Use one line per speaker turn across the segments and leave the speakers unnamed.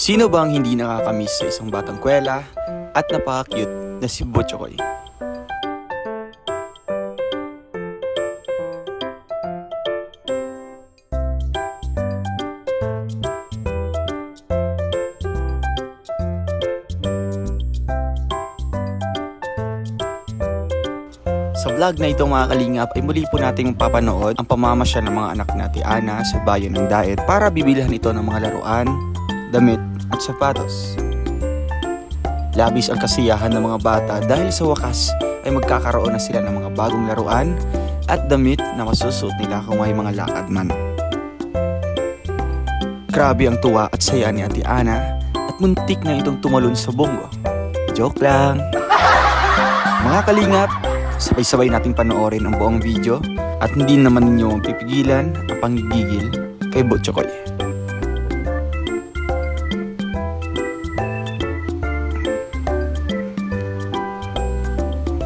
Sino ba ang hindi nakakamiss sa isang batang kwela at napaka-cute na si Butchokoy? Sa vlog na ito mga kalingap ay muli po nating papanood ang pamamasya ng mga anak na Ana sa bayan ng Daet para bibilhan ito ng mga laruan, damit at sapatos. Labis ang kasiyahan ng mga bata dahil sa wakas ay magkakaroon na sila ng mga bagong laruan at damit na masusuot nila kung may mga lakad man. Grabe ang tuwa at saya ni Ate Ana at muntik na itong tumalon sa bongo. Joke lang! Mga kalingap, sabay-sabay nating panoorin ang buong video at hindi naman ninyo pipigilan ang panggigigil kay Butchokoy.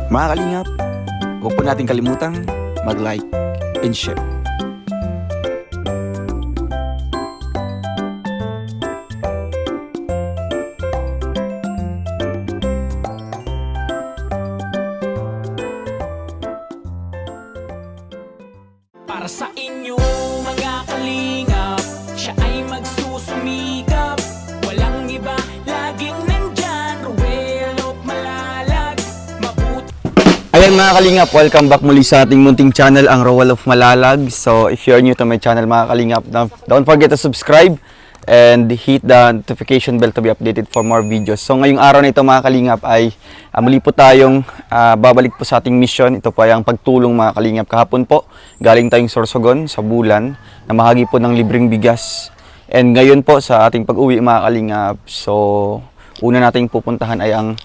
Mga kalingap, huwag po natin kalimutang mag-like and share.
Para sa inyo mga kalingap, siya ay magsusumikap. Walang iba, laging nandyan, Ruel Malalag.
Ayan mga kalingap, welcome back muli sa ating munting channel, ang Roel of Malalag. So if you're new to my channel mga kalingap, don't forget to subscribe and hit the notification bell to be updated for more videos. So ngayong araw na ito mga kalingap ay muli po tayong babalik po sa ating mission. Ito po ay ang pagtulong mga kalingap. Kahapon po galing tayong Sorsogon sa Bulan na mahagi po ng libreng bigas. And ngayon po sa ating pag-uwi mga kalingap, so una nating pupuntahan ay ang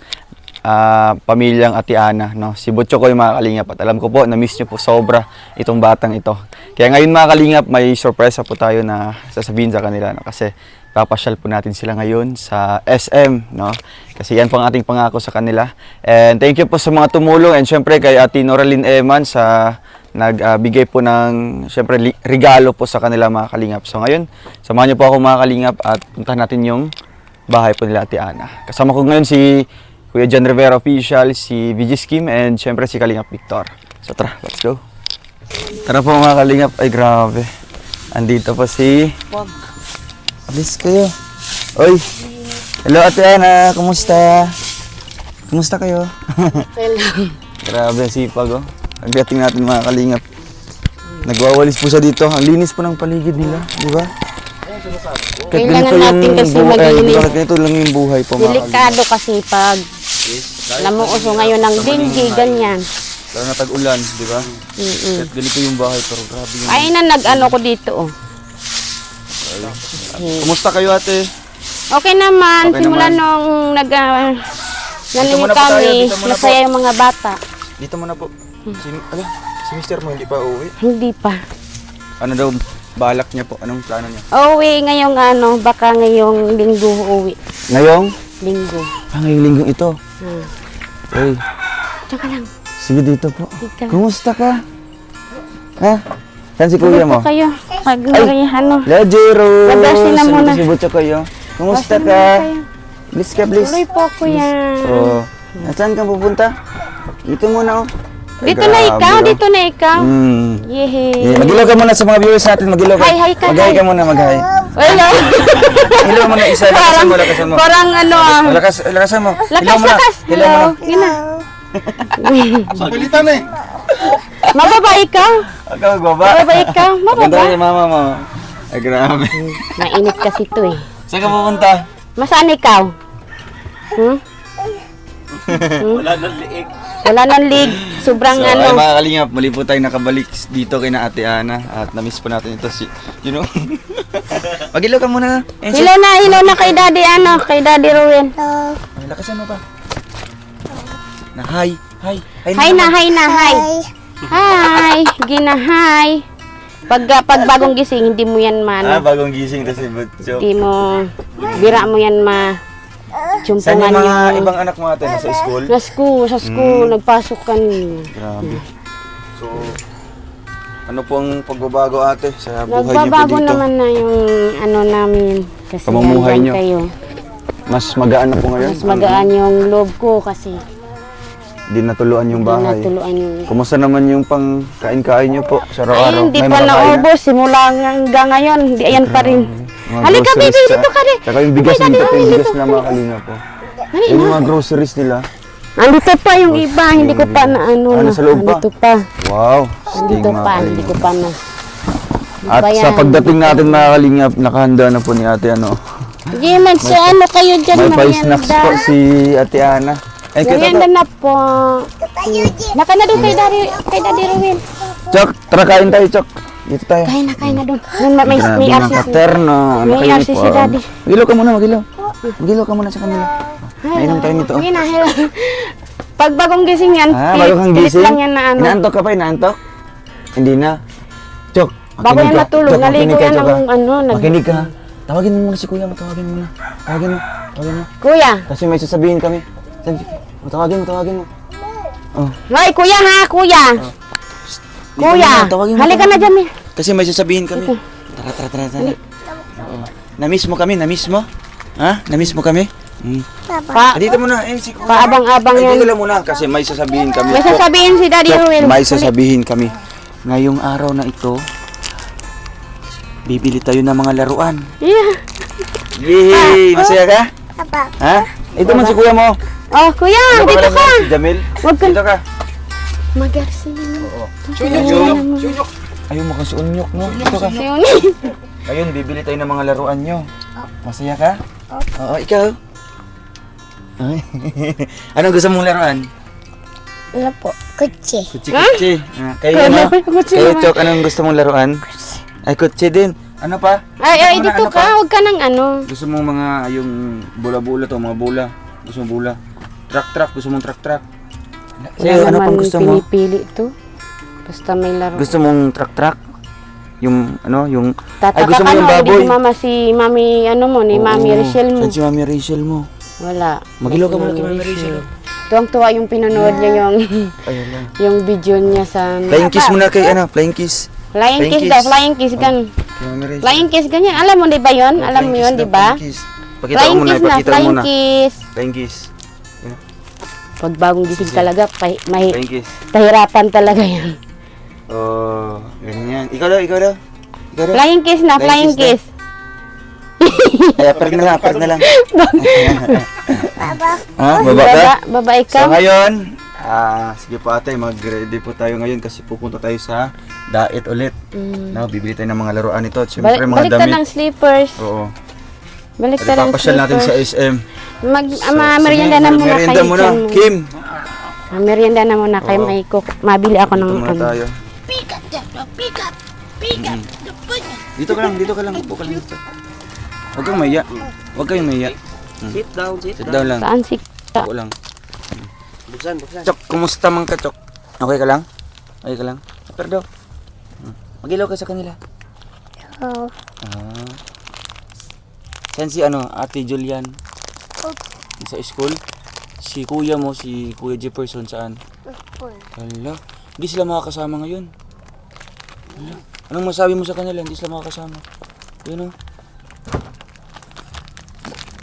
pamilyang Ate Ana, no? Si Butchokoy mga kalingap, at alam ko po na-miss nyo po sobra itong batang ito. Kaya ngayon mga kalingap, may sorpresa po tayo na sasabihin sa kanila, no? Kasi papasyal po natin sila ngayon sa SM, no? Kasi yan po ang ating pangako sa kanila. And thank you po sa mga tumulong, and syempre kay Ate Noraline Eman sa nagbigay po ng syempre regalo po sa kanila mga kalingap. So ngayon, samahan niyo po ako mga kalingap at puntahan natin yung bahay po nila Ate Ana. Kasama ko ngayon si Kuya John Rivera Official, si VG Skim, and syempre si Kalingap Victor. So tara, let's go. Tara po mga kalingap. Ay grabe, andito pa si Wag. Alis kayo. Oy, hello Ate Ana, kumusta? Kumusta kayo?
Hello.
Grabe, sipag oh. Pagdating natin mga kalingap, nagwawalis po siya dito. Ang linis po ng paligid nila, di ba?
Kailangan natin kasi maglinis.
Bakit ganito lang yung buhay po mga
Delikado kasi pag namuuso ngayon ng dengue, ganyan.
lalo na tag-ulan, di ba? Kahit ganito yung bahay, pero grabe yung...
Ay na nag-ano ko dito, oh.
Kumusta kayo ate?
Okay naman,
Okay
simula
naman.
nung nalinig
muna po tayo,
kami,
dito muna
masaya yung mga bata.
Dito muna po. Si mister mo hindi pa uuwi?
Hindi pa.
Ano daw balak niya po? Anong plano niya?
Uwi ngayong baka ngayong linggo uwi.
Ngayong?
Linggo.
Ngayong linggong ito. Uy,
Tsaka lang.
sige dito po.
Dito.
Kumusta ka? Ha? Saan si kuya mo?
Dito kayo. Pag
Lejero!
Mag-brush na muna.
Si Butcho kayo. Kumusta ka? Please ka, please.
Tuloy po ko yan.
Oo. Saan ka pupunta? Dito muna oh. Ay,
Dito na
grabe,
ikaw,
oh.
dito na ikaw.
Yeah,
Yehey.
mag-ilaw ka muna sa mga viewers natin, mag-ilaw ka.
Hi ka,
Mag-hi
hi.
ka muna, mag-hi.
Wala.
Ilaw mo na isa, lakasan mo, lakasan mo.
Parang
Lakasan mo. Ilaw
Lakas,
mo na.
lakas.
Ilaw mo
Hello.
na.
Gina.
Pilitan eh.
Mababa ikaw.
Ikaw, magbaba.
Mababa ikaw.
Punta
Mababa.
kay mama mo. Ay, grabe.
Mainit kasi ito eh.
Saan ka pupunta?
Masaan ikaw? Wala nang lig. Sobrang
So, ay mga kalingap, muli po tayo nakabalik dito kay na Ate Ana at na-miss po natin ito si, you know. Mag-ilaw ka muna.
Hello na kay Daddy kay Daddy Ruel.
Ay, lakasan mo pa. Na hi.
Hi na. Hi. Gina, hi. Pag bagong gising, hindi mo yan
Bagong gising kasi Butcho.
hindi mo, bira mo yan
Saan
chumpungan
yung mga
yung...
ibang anak mo ate? Nasa school?
Sa school, nagpasok kanina.
Grabe. So, ano pong pagbabago ate sa buhay niyo po
Nagbabago
dito?
naman na yung namin. Kasi
Pamumuhay
nandyan
niyo.
kayo.
Mas magaan na po ngayon?
Mas magaan yung loob ko kasi
Di natuluan yung
hindi
bahay.
natuluan yung...
Kumusta naman yung pang kain-kain nyo po sa
Ay,
araw-araw?
hindi
May
pa
makakain na?
naubos. Simula hanggang ngayon. Hindi, ayan pa rin.
Mga
Halika,
groceries
baby,
sa-
dito ka rin.
Tsaka yung bigas
Halika,
dito,
dito,
yung
dito.
bigas na mga kalinga po.
Ay,
Yung mga groceries nila.
andito pa yung iba. Hindi ko pa na ano
Ah,
na.
nasa loob pa?
Andito pa.
Wow.
Andito
Sting, mga
pa.
kalinga.
Hindi ko pa na.
At
Ba
sa
yan?
pagdating natin mga kalingap, nakahanda na po ni ate ano.
Sige, ano kayo dyan.
May pa
merienda.
snacks po si ate Ana. Eh, kita
Merienda
to.
na po. Naka na doon kay Daddy Ruel.
Chok, tara kain tayo, Chok. Dito tayo.
Kain na doon. May
Grabe mga
RCC.
katerno.
May
Nakainip
RCC
po.
Daddy.
Magilaw ka muna, magilaw. Magilaw ka muna sa kanila. Nainom tayo nito.
Sige na, hello. Pag bagong gising yan,
Ah, bago kang
pilit
gising?
lang yan na ano.
Inaantok ka pa, inaantok? Hindi na. Chok,
Bago
makinig
yan
ka.
matulog,
Chok,
naligo
makinig ka,
yan
Chok,
ng
ah.
ano.
Makinig ka. Tawagin mo muna si kuya mo, tawagin mo muna. Tawagin mo, tawagin mo.
Kuya.
Kasi may sasabihin kami. Tawagin mo. Oh.
Hoy, kuya ha, kuya. Kuya.
Tawagin mo,
Halika na dyan.
Kasi may sasabihin kami. Tara. Oo. Na-miss mo kami, na-miss mo? Ha? Na-miss mo kami? Hmm. Dito muna, si kuya.
Paabang-abang
Ay,
yan.
dito lang muna kasi may sasabihin kami.
May sasabihin si Daddy
Chok,
Ruel.
may sasabihin kami. Ngayong araw na ito, bibili tayo ng mga laruan.
Yeah.
Yay! Masaya ka? Ha? Ito man si kuya mo.
Oh, kuya,
Ano
dito
pangalan
ka.
mo? Si Jamil?
Wag ka.
Dito ka.
Magarsin.
Sunyok. Ayaw mo kasi unyok mo. Dito ka.
Si Uni.
Ayun, bibili tayo ng mga laruan nyo. Masaya ka? Oo, ikaw. Ay. Anong gusto mong laruan?
Ano po? Kutsi.
Kutsi-kutsi. Kayo ano? Kayo, Chok, anong gusto mong laruan? Ay, kutsi din. Ano pa?
Ay,
Ano
dito
pa?
ka. Huwag ka nang ano.
Gusto mong mga yung bula-bula to, mga bula. Gusto mong bula. Truck, gusto mong truck. Sa'yo, ano pang gusto mo?
pinipili to. Basta may laro.
Gusto mong truck? Yung ano, yung
Tataka
gusto mo
ka
yung
no,
baboy?
di mama si Mami, ano mo, ni Mami
Oo.
Rachel mo.
Saan si Mami Rachel mo?
Wala.
Magilaw ka
Si
muna kay Mami Rachel.
Tuwang-tuwa yung pinanood niya
Ayun lang.
yung video niya sa...
Flying kiss muna kay ano, flying kiss.
Flying
Flying
kiss
kiss.
daw, flying kiss gan.
Kay Mami Rachel.
Flying kiss ganyan. Alam mo di ba yun?
Oh,
Alam mo
flying
yun,
kiss
di
daw,
ba?
flying kiss. Pakita mo
Flying
muna,
kiss na,
ipakita mo
flying
muna.
kiss.
Flying kiss.
Pag bagong gising talaga,
Flying kiss.
tahirapan talaga yan.
Oh, ganyan. Ikaw daw.
Flying kiss na,
Flying
flying
kiss
kiss.
Ay, park na lang.
Baba.
Ha? Baba ka?
Baba
So
ikaw.
ngayon, sige po ate, mag-ready po tayo ngayon kasi pupunta tayo sa Daet ulit. No, bibili tayo ng mga laruan ito at syempre mga
Balik ka
damit.
ng slippers.
Oo.
Balik
At
ka ng
ipapasyal natin sa
slippers.
SM.
Merienda na muna
Merienda
kayo.
muna.
Kim.
Kim.
Merienda na muna kayo.
Oo.
Mabili ako ng
Dito muna
ano.
tayo. Dito ka lang. Upo ka lang dito. Huwag kang maya. Huwag kayong maya.
Sit down.
Sit down lang.
Saan si...
Upo lang.
Buksan.
Chok, kumusta man ka, Chok? Okay ka lang? Pero daw. Magilaw ka sa kanila.
Oh.
Saan si Ate Julian? Sa school? Si kuya mo, si Kuya Jefferson saan? Hala, hindi sila makakasama ngayon. Hala, anong masabi mo sa kanila? Hindi sila makakasama. Yun o.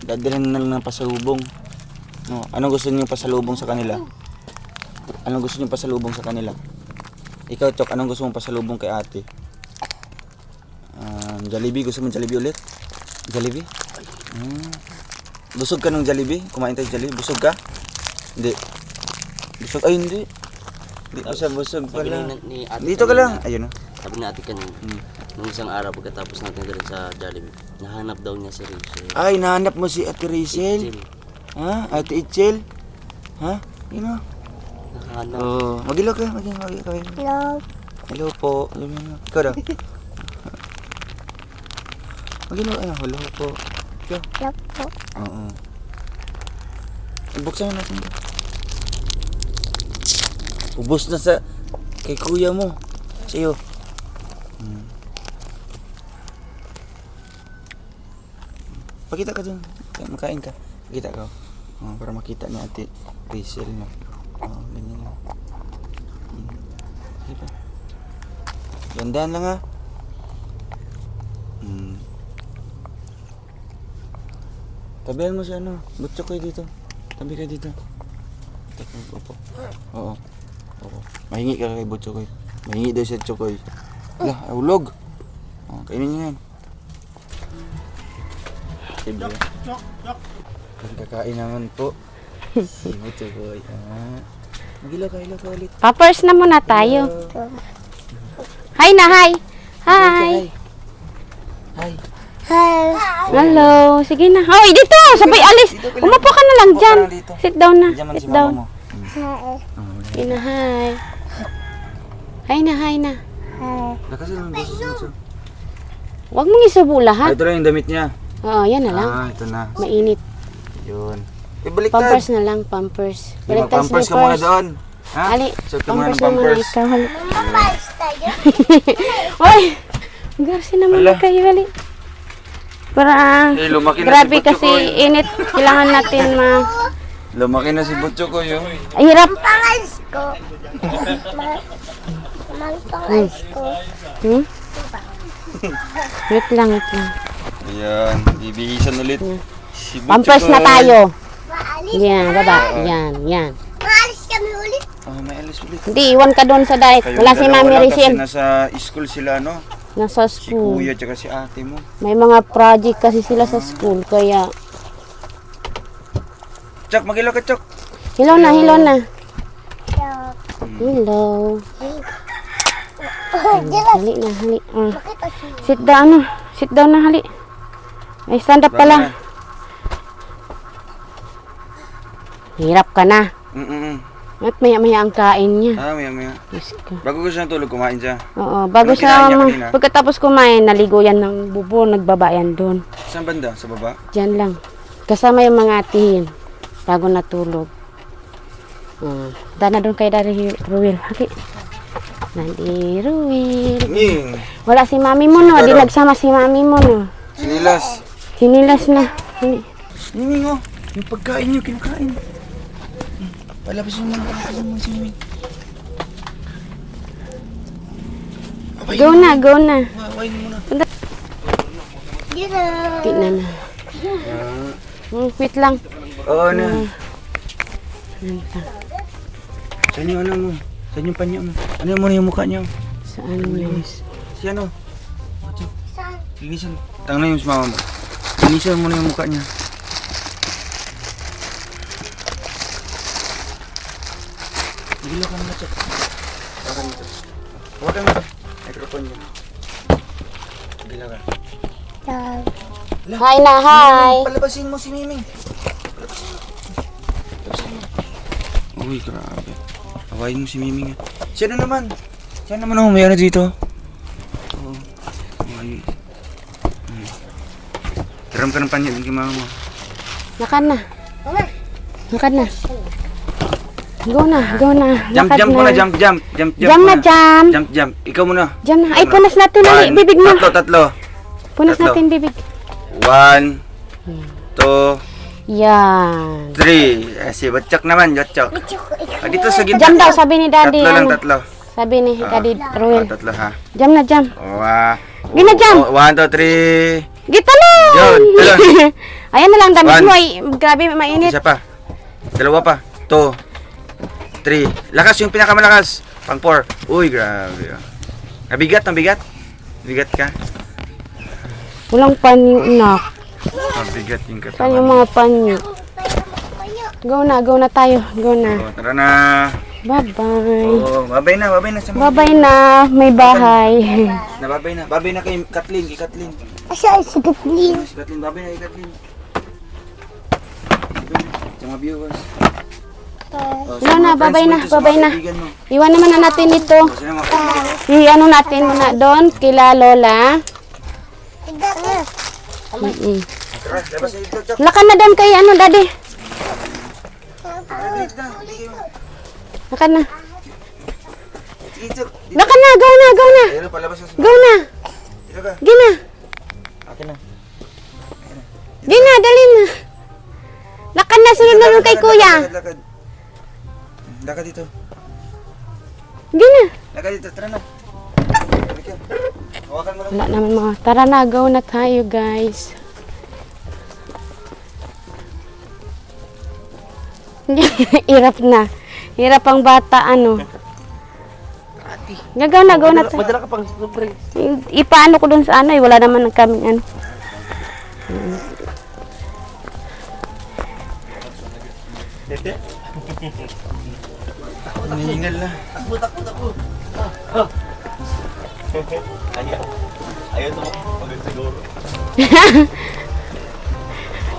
Dadalhin na lang ng pasalubong. No, anong gusto niyo pasalubong sa kanila? Ikaw, Chok, anong gusto mong pasalubong kay ate? Jollibee, gusto mo Jollibee ulit? Jollibee? Busog ka ng Jollibee? Kumain tayo Jollibee? Busog ka? Hindi. Busog? Ay, hindi. Hindi ka siya busog pala.
Ni ate
Dito ka lang. Ayun o.
Sabi ni ate kanina, nung isang araw pagkatapos natin galing sa Jollibee, nahanap daw niya si Rachel.
Ay, nahanap mo si Ate Rachel?
Rachel,
Ha? Ate Itchel? Ha? Yun o.
nahanap.
Oh, magilaw ka.
Hello.
Hello po. Ikaw daw. Magilaw. Hello po. Ikaw.
Hello po.
Oo. Buksan na natin ito. Ubos na sa kay kuya mo. Sa'yo. Pakita ka dun. Makain ka. Pakita ka. Para makita ni Ate Rachel na. Ganyan lang. Sige pa. Gandaan lang ha. Tabihan mo si ano. Butchokoy dito. Tabi ka dito. Opo. Oo. Oo. Mahingi ka kay Butchokoy. Mahingi daw siya Chokoy. Lah, ulog. Oh, kainin niyo yan. Sige. Kakain naman po. Si Butchokoy. Magilaw ka ulit.
Poppers na muna tayo. Hi na, hi. Hi.
Hi.
Hi.
Hello. Sige na. Hoy, dito. Sabay alis. Umupo ka na lang
Upo ka
dyan.
lang dito.
Sit down na.
Diyan man
Sit
si mama
down.
mo.
Hi.
Sige na, hi. Hi na, hi na.
Hi.
Lakasan mo ang boses mo.
Huwag mong isubo lahat.
Ito lang yung damit niya.
Oo, yan na lang.
Ito na.
Mainit.
Yun. Baliktad.
Pampers na lang, pampers. Baliktad
Pampers ka muna doon. Ha?
Ali,
Suot ka muna ng
pampers na muna
pampers.
ikaw. Hali.
Pampers tayo.
Hoy! Garsi naman
Ala.
kayo, hali. Para,
Lumaki na
grabe
si Butchokoy.
kasi init. Kailangan natin
Lumaki na si Butchokoy yun.
Ay, hirap.
Pangas ko. Pangas ko.
Hmm? Wait lang, wait lang.
Ayan, bibihisan ulit. Si
Pampers na
Butchokoy.
tayo.
Maalis.
Yan, baba. Yan, yan.
Maalis kami ulit.
Oh, may alis ulit.
Hindi, iwan ka doon sa diet.
Kayong
Wala si
dalawa
Mami
lang
Rachel.
Kasi nasa school sila, no?
Nasa
Si
school.
kuya tsaka si ate mo.
May mga project kasi sila sa school. Kaya,
Chok, magilaw ka, Chok.
hello na, hello na.
So,
Hello.
Dila.
Hali na, hali.
Bakit kasi?
Sit down na. Sit down na, hali. Ay, stand up ka lang. Hirap ka na. At maya-maya ang kain niya.
Maya.
Diyos ko.
Bago ko siya natulog, kumain siya.
Oo, bago
Anong kinain
siya,
niya kanina?
pagkatapos kumain, naligo yan ng bubo, nagbaba yan doon.
Saan banda? Sa baba?
Diyan lang. Kasama yung mga atihin, bago natulog. Dana doon kay Daddy Ruel. Hali. Daddy Ruel.
Nging!
Wala si mami mo, no? Di
Pero-
nagsama si mami mo, no?
Sinilas!
Sinilas na. Hali.
Nging, oh! Yung pagkain niyo, kinakain. Palabasin mo si Ming.
Go na, go na.
Kawain mo muna.
Dila.
Tignan na. Wait lang.
Oo na. Saan yung ano mo? Saan yung panyo mo? Ano mo na yung mukha niyo?
Saan yun?
Si ano? Linisan. Tangna yung mama mo. Linisan mo na yung mukha niya. Nagilo ka na, Chok. Baka dito. Huwag ka na. Microphone niya. Nagilo ka.
Hi na, hi.
Palabasin mo si Miming. Palabasin mo. Uy, grabe. Awayin mo si Miming. Siya na naman. Siya naman ang mayroon dito. Oo. Ay. Tiram ka ng panyo din kay mama mo.
Lakad na. Lakad na. Go na, go na.
Jump,
Lakad
jump muna, jump.
Jump na,
muna.
jump.
Jump. Ikaw muna.
Jump na. Ay, punas natin na bibig mo.
Tatlo.
Punas
tatlo.
natin bibig.
1, 2,
Yan.
3. Si Butchok naman, Butchok. Dito sa gitna.
Jump daw, sabi ni Daddy.
Tatlo lang,
ano,
tatlo.
Sabi ni Daddy Ruel.
Tatlo ha.
Jump na, jump.
Gina
jump.
1, 2, 3.
Gita lang.
Yun, talon.
Ayan na lang, damit
One.
mo. Ay, grabe, mainit.
Isa pa. Dalawa pa. 2, 3. Lakas yung pinakamalakas. Pang 4. Uy, grabe. Nabigat. Bigat ka.
Walang panyo, nak.
Mabigat yung
Saan yung
katawan.
mga panyo? Go na tayo. Go na.
Oh, tara na.
Bye-bye.
Oh, babay na sa mga.
Bye-bye na. May bahay.
Babay na kay Kathleen,
Asa si Kathleen?
Si Kathleen, babay na kay Kathleen. Sa mga viewers. Oh,
Wala na, babay na, babay na.
Mo.
Iwan naman na natin ito.
Oh, sino mga kaibigan?
I-ano natin muna doon, kila Lola.
Tara, labas na dito, Chok.
Lakad na doon kay Daddy. Lakad na.
Sige, Chok.
Lakad na, go na.
Ayun, palabas na.
Go na.
Dito ka.
Gina.
Akin na.
Gina, dali na. Lakad na, sunod na doon kay Kuya.
Lakad dito.
Gina.
Lakad dito, tara na. Halika. Hawakan mo lang.
Wala naman mga. Tara na, go na tayo guys. Hirap na. Hirap ang bata, ano. Gagaw na.
Madala ka pang super.
Ipaano ko dun sa ano, wala naman kaming ano.
Hinihingal na.
Takbo. Ayaw to pagod siguro.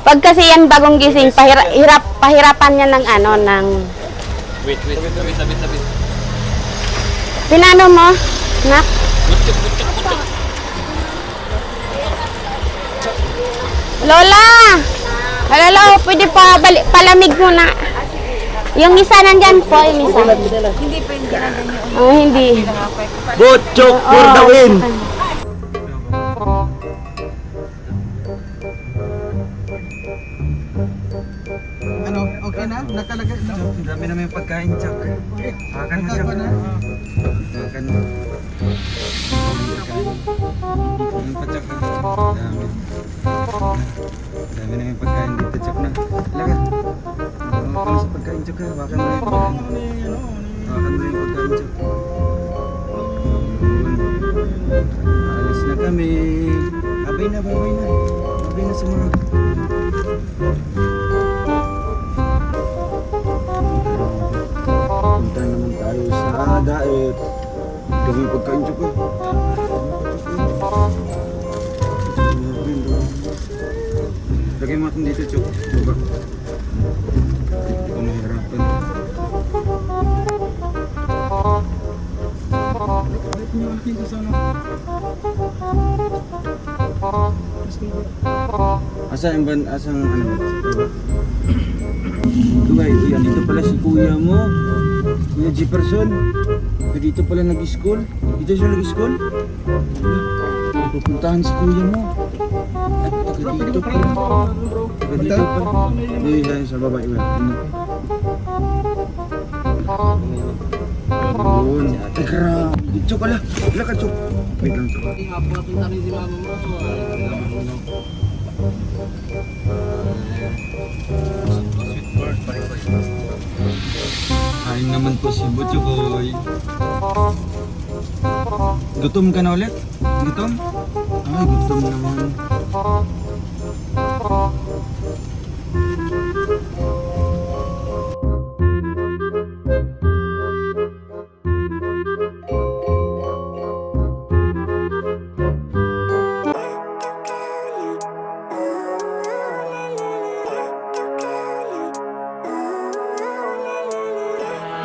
Pag kasi yan bagong gising, pahirapan niya ng ano, ng...
Wait.
Pinano mo, nak? Lola! Hello, pwede pa palamig muna. Yung isa nandyan po, yung isa. Hindi pwede na ganyan. Oh, hindi.
Butchok for the win!
Ano, okay na? Nakalagay na?
Ang dami naman yung pagkain, Chuck. Hakan na, Chuck. Hakan na. Yung pa, Chuck. Dami. Dami naman yung pagkain dito, Chuck na. Talaga. Hakan sa pagkain, Chuck. Hakan mo yung pagkain. Hakan mo yung pagkain, Chuck. Alis na kami. Babay na. Babay na sa mga... Punta naman tayo sa daet. Dami pagkain, Chok. Lagay mo natin dito, Chok. Diba? Hindi ko mahirapan.
Balik niyo ang pinto sa ano?
Asang ano? Dugay, uy, dito pala si kuya mo. Kuya Jefferson. Dito pala nag-school. Dito siya nag-school. Pupuntahan si kuya mo. At taga dito pa. Taga dito pa. Hindi, sa baba. Yun. Ay, grabe. Chok, ala. Wala ka, Chok. Wait lang, Chok. Kain naman po si Butchokoy. Gutom ka na ulit? Gutom? Ay, gutom naman.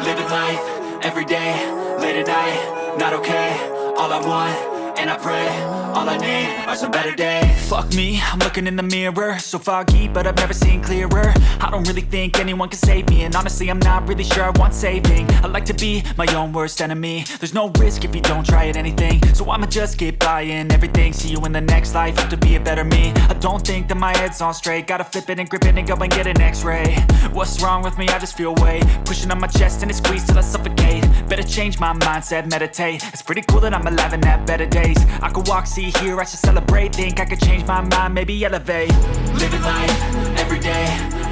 Living life, every day, late at night, not okay. All I want, and I pray, all I need are some better days. Fuck me, I'm looking in the mirror, so foggy, but I've never seen clearer. I don't really think anyone can save me, and honestly I'm not really sure I want saving. I like to be my own worst enemy. There's no risk if you don't try at anything, so I'ma just keep buying everything. See you in the next life, have to be a better me. I don't think that my head's on straight, gotta flip it and grip it and go and get an x-ray. What's wrong with me? I just feel weight pushing on my chest and it squeezes till I suffocate. Better change my mindset, meditate. It's pretty cool that I'm alive and have better days. I could walk, see, hear, I should celebrate. Think I could change my mind, maybe elevate. Living life, every day,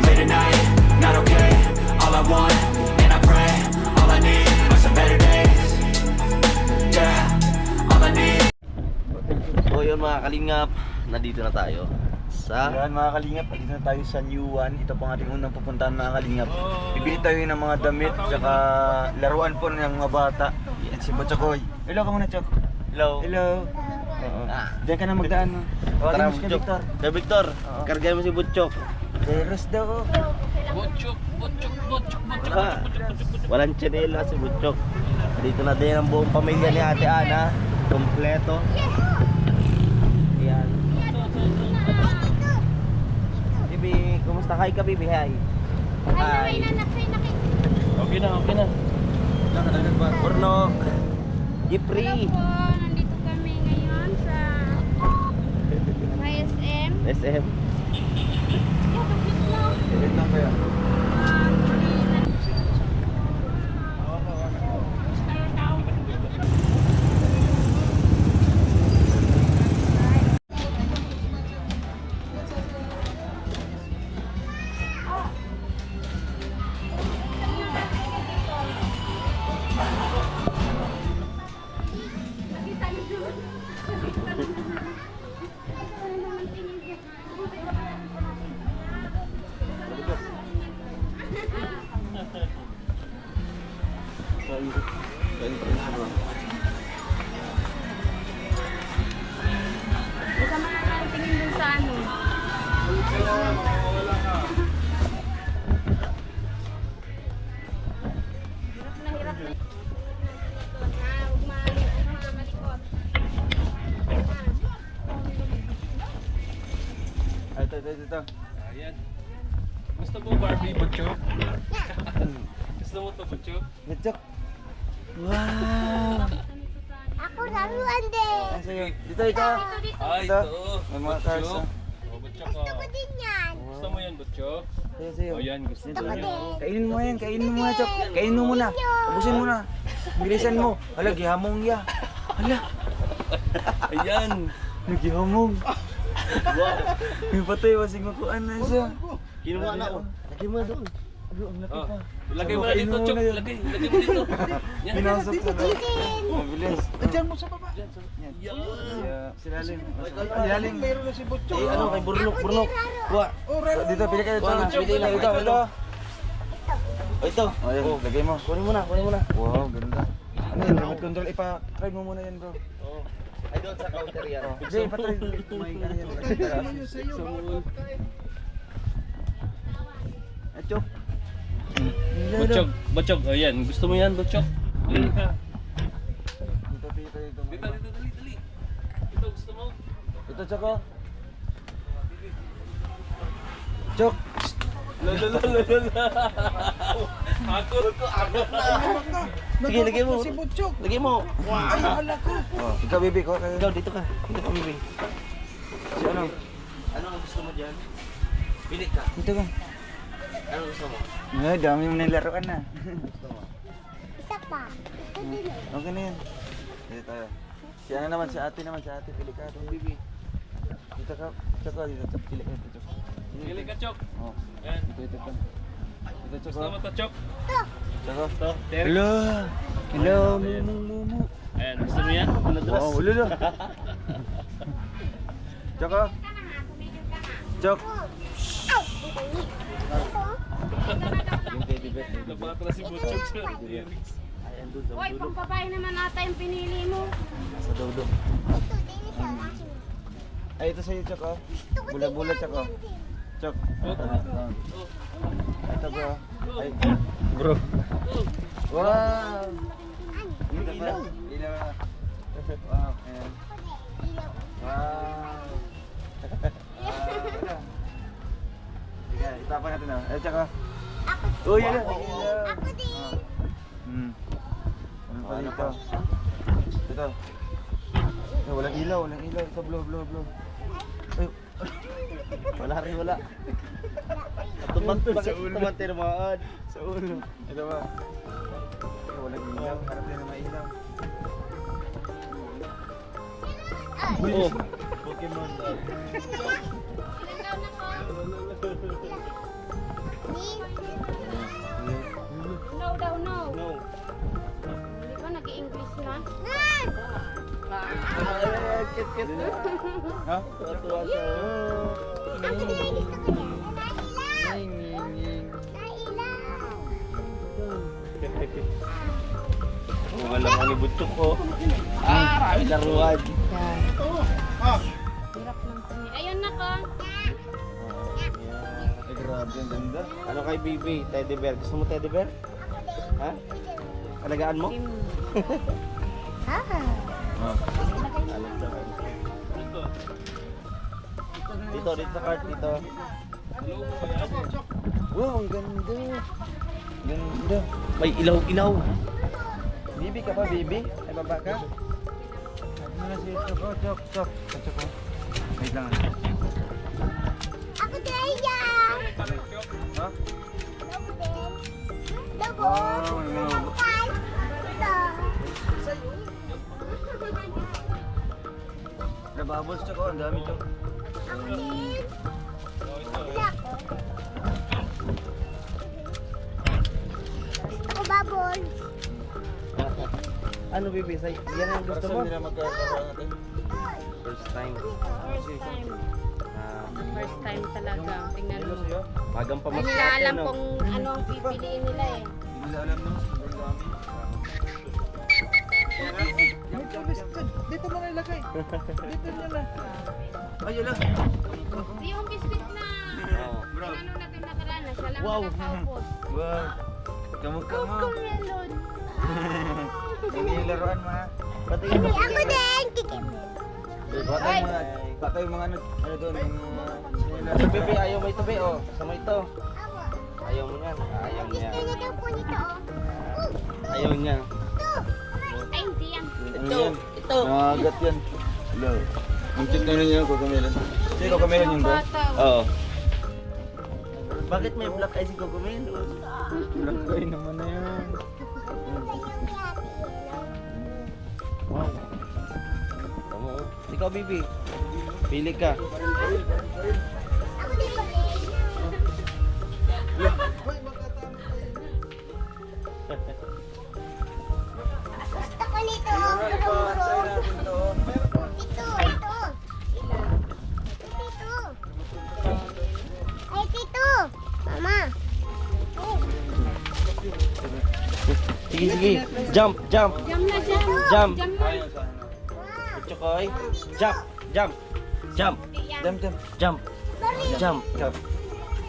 late at night, not okay. All I want, and I pray, all I need are some better days. Yeah, all I need.
So yun mga kalingap, nandito na tayo sa
Yan mga kalingap, dito na tayo sa New One. Ito po ang ating unang pupuntahan mga kalingap. Bibili tayo ng mga damit, tsaka laruan po ng mga bata. Yan si Butchokoy. Hello ka muna, Chok.
Hello.
Hello. Oo. Diyan ka na magdaan, no? Tawagin mo si
Butchok.
Victor.
Kaya Victor, kargay mo si Butchok.
Teres daw. Oh.
Walang tsinela si Butchok. Dito na din ang buong pamilya ni Ate Ana. Kompleto. Yan. Bibi, kumusta? Hi ka, Bibi. Hi. Hi. Okay na.
Nakadalag ba?
Porno. Jeffrey.
Nandito kami ngayon sa SM.
SM.
Wait lang kaya. Ay, ito.
Ayan. Gusto mo Barbie Butchok? Gusto mo to Butchok?
Butchok. Wow!
Ako laruan din.
Ay, sa'yo. Dito.
Ay,
Ito.
ito.
May mga cars,
Butchok.
oh.
Oh, Butchok
Gusto
oh.
ko din yan.
Gusto mo yan Butchok?
Sa'yo.
Oh, yan. Gusto
Dito.
mo yan.
Kainin mo yan, kainin mo na, Chok. Kainin mo muna. Tapusin mo na. Bilisan mo. Hala, gihamong ya. Hala,
Ayan.
nagihamong. May patay, wasing makuan na siya.
Kinuha na ako. Lagi mo doon.
Oh. Lagay mo na dito,
Kainin mo
Chok.
na yun.
Lagay mo dito. Yan.
Pinasok sa loob. Mabilis.
Diyan mo sa baba.
Yan.
Silalim.
Silalim.
Silalim.
Meron na si Butchok.
Eh, ano, kay Burnok. Kuha.
Oh, raro.
Dito, pili ka dito.
Wala, pili lang.
Ito.
O, ito.
Oh, yan. Lagay mo.
Kunin mo na.
Wow, ganda. Ano yun, remote control. Ipa-try mo muna yan, bro.
Oo. Ay, doon sa counter yan.
Hindi, ipa-try. May ano yan.
Ano yun sa'yo?
Ay, Chok.
Butchok. Butchok. Oh, yan. Gusto mo yan Butchok?
Dito.
Dito, dali. Ito, gusto mo?
Ito, Chok. Oh. Chok.
Akot.
Sige, lagay mo.
Si Butchok.
Lagay mo.
Ay, hala ko.
Oh, ikaw, baby ko.
Ikaw, dito ka. Dito ka, baby.
Si ano?
Ano ang gusto mo dyan? Pili ka.
Dito ka.
Ano gusto mo?
Ay, dami mo nilaruan na.
Gusto mo?
Isa pa. Ito din.
Okay na yan. Dito tayo. Si ano naman, si ate pili ka.
Baby.
Dito ka. Chok, dito. Chok, pili ka dito, Chok.
Pili ka, Chok.
Oh,
Yan.
dito ka. Dito, Chok.
Gusto mo to, Chok?
Chok.
Ito. Derek.
Hello. Hello,
Ayan.
mumu.
Ayan. Gusto mo yan?
Wow, hello. Chok. Oh. Chok.
Yung teddy bear.
Nabaka na si Butchok sa lyrics.
Ayan doon sa
Hoy,
dulo.
pang babae naman ata yung pinili mo.
Sa dulo.
Ito din isa laki.
Ay, ito sa'yo, Chok. Oh. Bula-bula, Chok. Oh. Chok. Ito, bro. Ay, bro. Wow. Dito pa. Ilaw. Wow, ayan. Wow. Wala. Sige, itapan natin na. Eh, tsaka.
Ako
Uy, yan.
Ako din.
Ano pa dito? Ito. Walang ilaw. Ito, blow. Ay,
Wala rin, wala. Tumantirmaan.
sa ulo. Ito ba? Walang ilaw. Harap din na may ilaw.
Oh. Pokemon.
No daw, no.
No.
Di ba nag-i-English na?
Ay, kit.
Ha?
Tuwa siya.
Ako din. Nailaw.
Wala ka ni Butchok ko. Ay, laruan.
Hirap ng tingin. Ayun na ka.
Ay, grabe. Ang ganda.
Ano kay Bibi? Teddy bear. Gusto mo teddy bear? Ha? Alagaan mo?
Oh.
Dito sa cart dito.
Wow, ang ganda. Ganda.
May ilaw.
Bibi ka pa, Bibi? Ay, baba ka? Ano na si Chok? Oh, Chok. Chok. Wait lang.
Ako din yan.
Ha?
Ako din. Logo.
Wow, ano?
Ito.
Nabubbles, Chok. Oh, ang dami, Chok.
Ako din. Black. Ako bubble.
Ano Bibi? Yan ang gusto mo?
Para saan nila magkakaroon natin?
First time.
First time. First time talaga. Tingnan mo.
Sa'yo?
Magang
Hindi
pamaskate.
nila alam
no?
kung ano ang pipiliin nila eh.
Hindi nila alam no? Sobrang dami.
May tulis dyan. Dito mo na ilagay. Dito nyo na.
Ay, yun lang.
Yung biscuit na
Oo.
ano na doon nakaraan na siya lang
Wow.
nakakaupos.
Wow. Kamukha mo.
Melon.
Hindi yung laruan mo, ha?
Pati
Ako din. Kikim.
Bata yung mga ano doon, yung
Si Bebe, ayaw mo ito, Be, oh. Sama ito.
Awa.
Ayaw mo yan. Ayaw niya.
Gusto niya daw po nito, oh.
Ayaw niya.
Ay, hindi yan.
Ito. Nakagat yan. Hello. Ang cute na niya ako kamilan. Hindi ko kamilan yun ba?
Oo. Bakit may black eye si Cocomelo?
Black eye naman na yan.
Wow. Tama, oh. Ikaw, Bibi. Pili ka.
Ako din ba? Gusto ko nito, murong-murong. Ito. Ito. Ay, tito. Mama.
Sige, sige. Jump, jump.
Jam na, jam.
Jump.
Jam na.
Chokoy. Jump, jump. Jump,
Jump, jump.
jump. Jump,
Jump.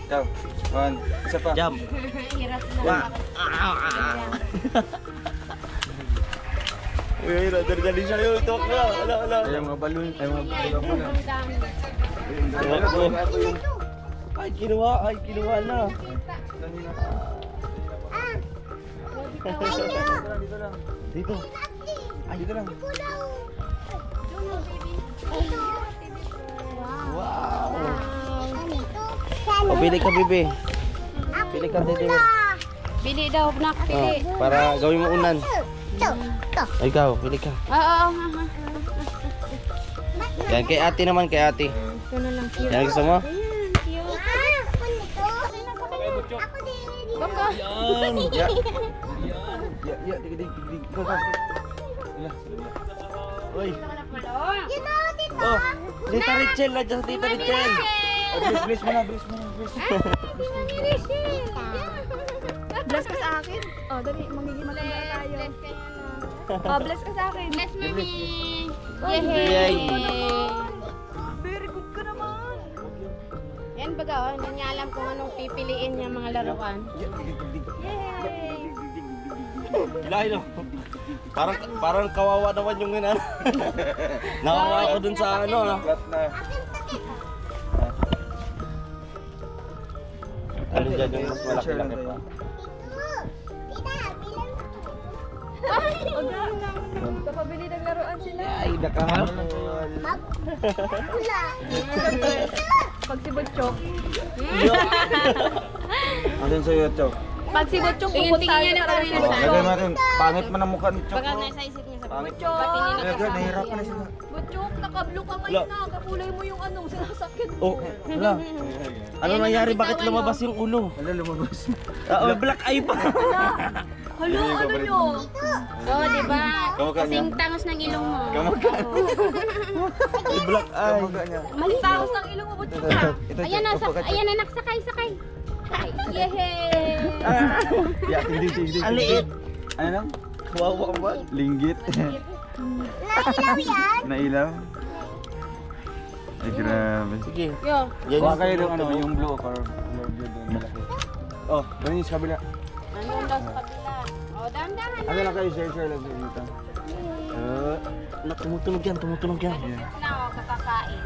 Jump. One. Isa pa.
jump.
Hirap na.
Wah. Uy, nadali siya yun. Ito ko. Ala.
Ay, mga balloon. Ay, mga balloon pa na.
Ang dami.
Ay, kinuha na.
Dito lang.
Dito.
Ay, dito lang.
Wow. O, pili ka, Bibi. Pili ka, Dede.
Bili daw, nak, pili.
Para gawin mo unan. Ay, ikaw, pili ka.
Oo.
Yan, kay ate naman, kay ate.
Ito na lang, cute.
Yan, gusto mo?
Ako din.
Baka.
Yan. Ya. Ya, dig. Go, go. Ya.
Uy.
Yun o, tito.
Oh, Tita Richel, nandiyan sa Tita Richel.
Please mo na.
Bless ka sa akin. Oh, dali, magiging maganda tayo.
Bless kayo na.
Oh, bless ka sa akin.
Bless, mami.
Yay.
Very good ka naman.
Yan baga, oh, hindi niya alam kung anong pipiliin niya mga laruan.
Yay!
Ilahi no. Parang kawawa naman yung ina. Nakawawa ako dun sa ano.
Flat na.
Ano dyan yung mas malaki-laki pa.
Kapabili ng laruan sila.
Ay, nakahan.
Pag si Butchok.
Andun sa'yo, Chok.
Pag si Butchok,
Tingin
pupunta
niya na kami
Oh, lagay natin. Pangit man ang mukha ni Chok.
Baka nasa isip niya sa
Pangit.
Butchok.
Lagay, nahihirapan na sila.
Butchok, nakablo ka ngayon na. Kakulay mo yung anong sinasakit mo.
Oh, wala. Ano nangyari? Bakit lumabas yung ulo?
Wala, lumabas.
Black eye pa.
Hala, ano nyo?
Oo, di ba?
Kamukha niya.
Kasing tangos ng ilong mo.
Kamukha.
Black eye.
Kamukha niya.
Mali tawos ng ilong mo, Butchok ka.
Ito,
Ayan na,
upo ka, Chok.
ayan na, sakay.
Yehey!
Ya, hindi.
Ang liit.
Ano lang?
Kawawa ka ba?
Linggit.
Nailaw yan.
Nailaw. Ay, grabe.
Sige.
Yo,
Yan
Baka kayo yung ano, yung blue or blue doon malaki. Oh, doon yung sa kabila.
nandun daw sa kabila. O, dahan-dahan.
Ano lang kayo, share lang kayo dito.
Tumutunog yan.
Na, o, kakakain.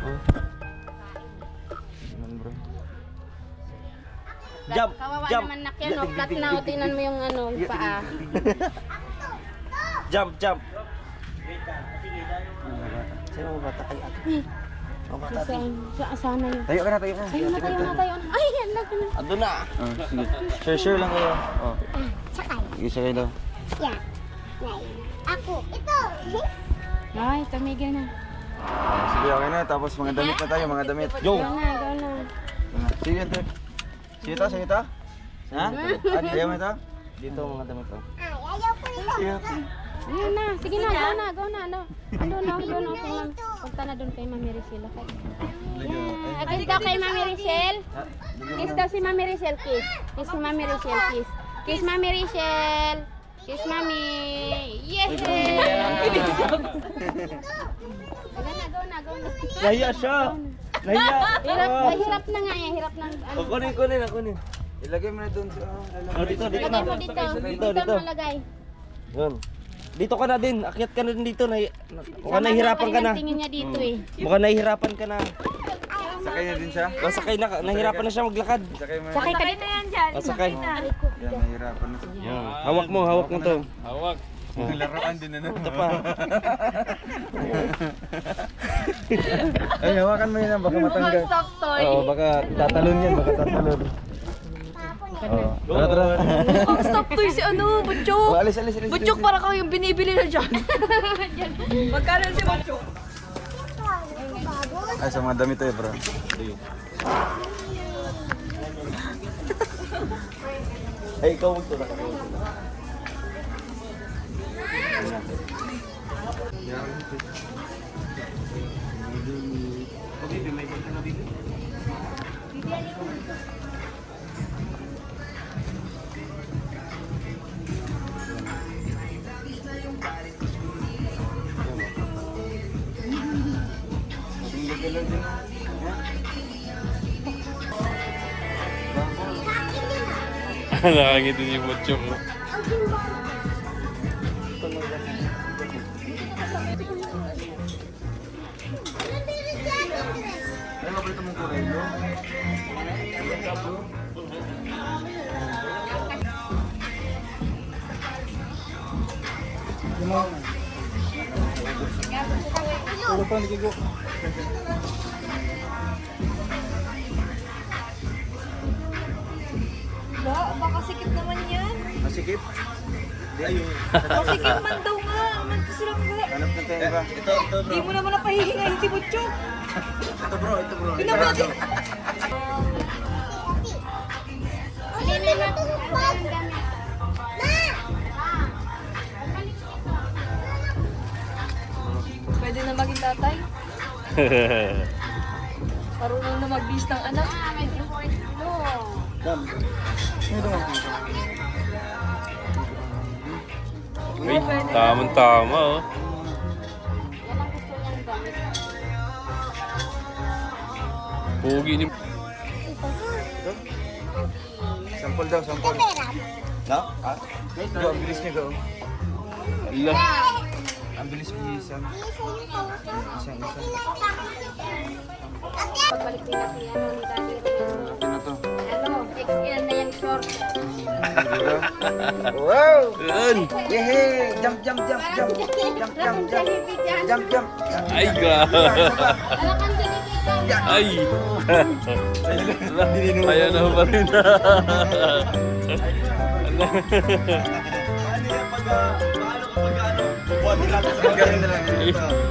Ganun, bro.
Jump,
Kawawa
jump.
naman nak yan, o. Flat na, o. Tingnan mo yung ano, yung paa.
Jump. Sino mo bata? Ay, ate. Ang bata, ate.
Sana yun.
Tayo ka na.
Tayo na. Ay, yan lang.
Ando na.
Oh, sige. Share lang kayo. Oh.
Sakay.
Sige, sakay daw.
Yan. Ako. Ito.
Ay, tumigil na.
Sige, okay na. Tapos mga damit na tayo, mga damit.
Yo.
Go na.
Sige, ito. Sige ito. Ha? Ayaw mo ito?
Dito mga damit ko.
Ay, ayaw ko ito.
Ayun na. Sige na, go na. Doon. Punta na doon kay Mami Ricel. Okay. Kiss daw kay Mami Ricel. Kiss daw si Mami Ricel, kiss. Kiss si Mami Ricel, kiss. Kiss Mami Ricel. Kiss Mami. Yay! Go na.
Nahiya siya. Nahiya.
Hirap na nga yan. Hirap na.
O, kunin.
Ilagay mo na doon sa...
O, dito na.
Lagay mo dito. Dito mo lagay.
Yun. Dito ka na din. Akyat ka na din dito. Mukhang nahihirapan ka na.
Tingin niya dito eh.
Mukhang nahihirapan ka na.
Sakay na din siya.
Masakay na, nahirapan na siya maglakad.
Sakay mo.
Sakay ka na yan dyan.
Masakay.
Yan, nahirapan na siya.
Yan. Hawak mo to.
Hawak.
Laruan din na
Ito pa.
Ay, hawakan mo yan, baka matanggal.
Stop toy.
Oo, baka tatalon yan, baka tatalon. Oo. Tara, tara.
Mukhang stop toy si ano, Butchok.
Oh, alis, alis, alis.
Butchok, para kang yung binibili na dyan. Magkano si Butchok?
Ay, sa mga damit to bro.
Ay, ikaw magtulak.
Nakangiti si Butchok.
Ano ba ito mong kulay, bro?
Baka sikip naman yan.
Masikip?
Masikip man daw nga. Naman ko silang nga.
Hanap ng tayo ba?
Di mo naman napahihingayin si Butchok.
Ito bro.
Pinabati.
Hindi na ito yung bag.
Pwede na maging tatay. Marunong na mag-bis ng anak.
Uy, tamang-tama oh. Pogi ni...
Sample daw, sample.
Pera.
No? Ah? Go, ang bilis niya go.
Ala.
Ang bilis bilisan. Isang.
Pagbalik din natin yan, ni Daddy Rio.
Atin na to.
Ano, XL na yung short.
Dito. Wow!
Yan.
Yehey! Jump. Jump.
Ay, grabe.
Alakan sa dito.
Ay. Kaya na pa rin.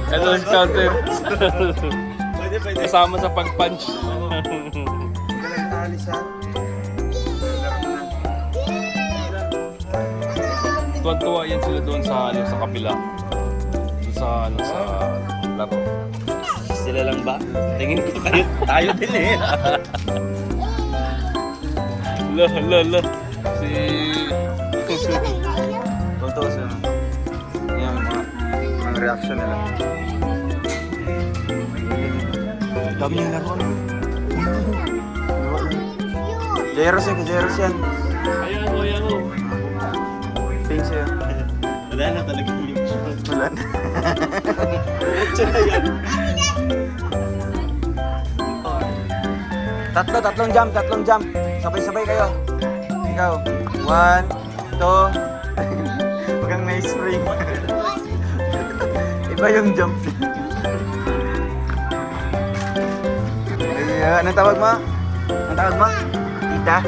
Ito ang counter. Kasama sa pag-punch.
Galang alis ha.
Tuwan-tuwa yan sila doon sa sa kabila. Doon sa sa laro.
Sila lang ba? Tingin ko tayo din eh.
La. Si...
Totoo sila. Yan, mga reaction nila. Dami yung laro. Jeros yan.
Ayan o.
Pink sa'yo.
Wala na talaga yung shoot.
Wala na. Tatlong jump. Sabay-sabay kayo. Ikaw. 1, 2. Huwag kang na-spring. Iba yung jump. Ay, anong tawag mo? Tita?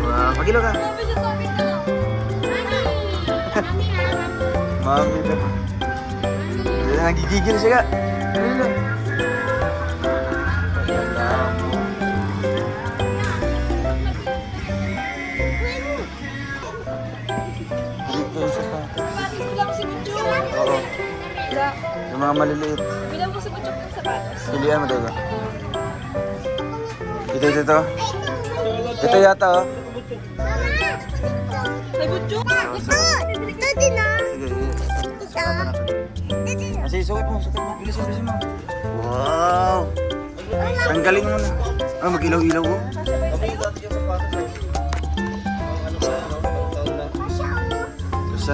Wow, pag-ilo ka. Mami daw. Nagigigil siya ka. Pag-ilo. Dito sa pa.
Sapatos ko lang si Butchok.
Oo.
Wala.
Yung mga maliliit.
Bilang mo si Butchok ng sapatos.
Pilihan mo tayo. Ito. Ito yata oh.
Kay Butchok.
Ito din ah.
Sige.
Ito.
Kasi sukat mo. Bilisan mo. Wow! Tanggalin mo na. Ah, mag-ilaw-ilaw oh. Basta.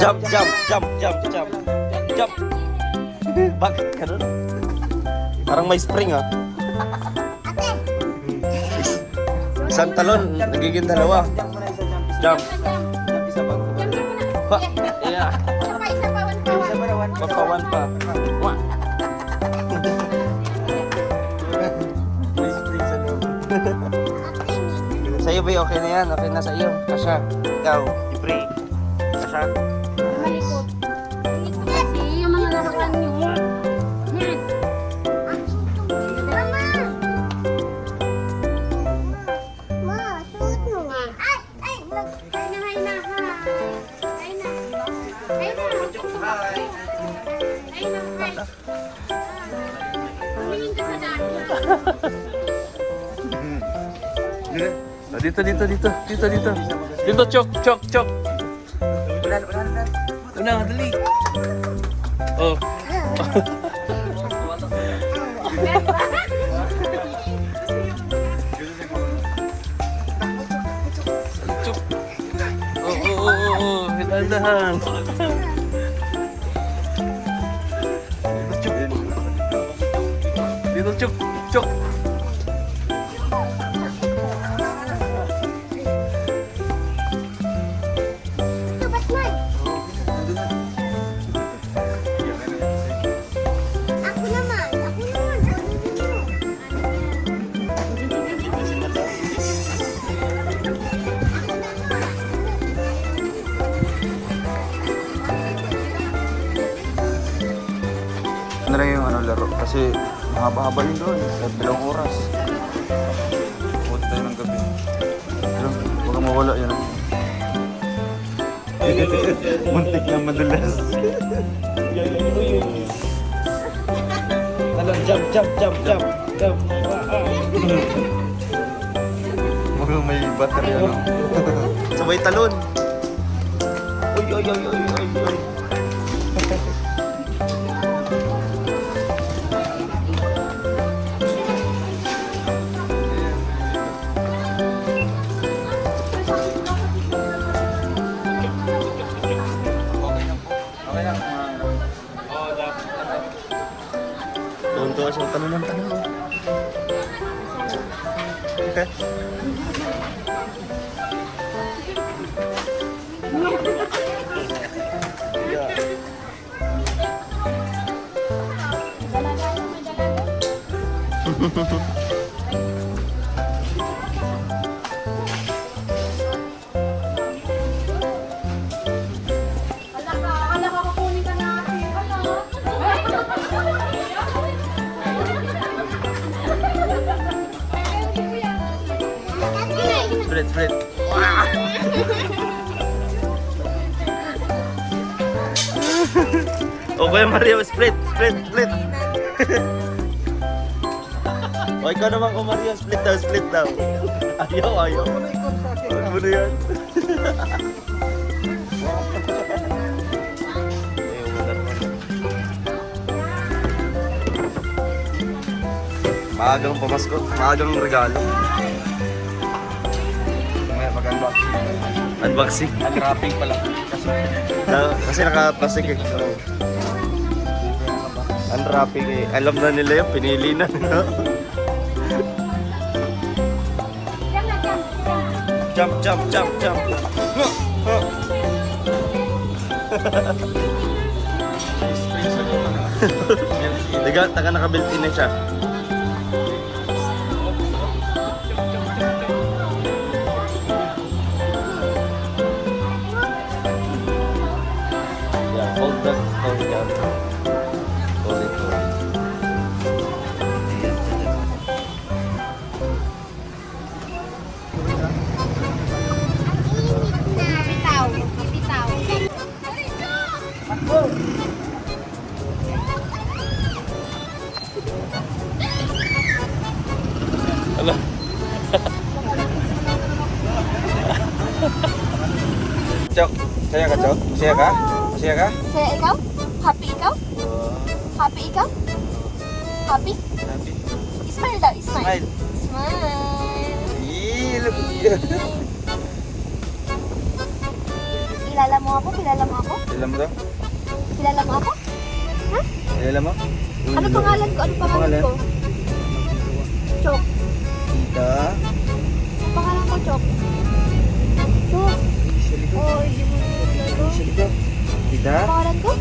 Jump, jump, jump, jump, jump. Jump. Bakit ka nun? Parang may spring ah. Isang talon, nagiging dalawa. Jump. Pa. Yeah. Papawan pa. Wah. Sa'yo ba okay na yan? Okay na sa'yo. Kasha. Ikaw, i-pray. Kasha.
Malikot. Kasi yung mga laruan nyo.
Ma, suot mo nga. Ay,
Ay na, ay na, ha. Ay na. Ay na. Ay na, ay. Tumingin ka sa daan.
Ah, dito. Dito, chok. Una, dali. Oh. Chok. Oh. Dahan-dahan. Dito, chok.
ito Batman. Ako naman.
Ano lang yung laro? Kasi mahaba-haba yun doon. Kahit dalawang oras. Huwag tayo ng gabi. Pero huwag kang mawala yan. Muntik na madulas.
Talon, jump.
Mukhang may battery
Sabay talon. Uy. Tuwan-tuwa siyang tanong ng tanong.
Akala ko kukunin ka na kasi.
Split. O Kuya Mario, split. O ikaw naman ko Mario, split daw. Ayaw. Huwag mo na yan. Maagang pamasko, maagang regalo.
May mag-unboxing.
Unboxing.
Unwrapping pala.
Kasi naka-plastic eh. So, unwrapping eh. Alam na nila yun, pinili na. Jump. Taga naka-built-in na siya. Yeah, hold it. Hold it.
Bitaw.
Ala.
Chok, saya ka, Chok? Masaya ka?
Saya ikaw? Happy ikaw? Happy ikaw? Happy? Smile daw, smile. Smile.
Look.
Kilala mo ako? Kilala mo ako?
Alam mo to?
Kilala mo ako?
Alam mo?
Ano pangalan ko? Ano pangalan ko? Chok.
Tita.
Ang pangalan ko, Chok. Chok. Oh, hindi mo kilala.
Tita. Tita.
Ang pangalan ko?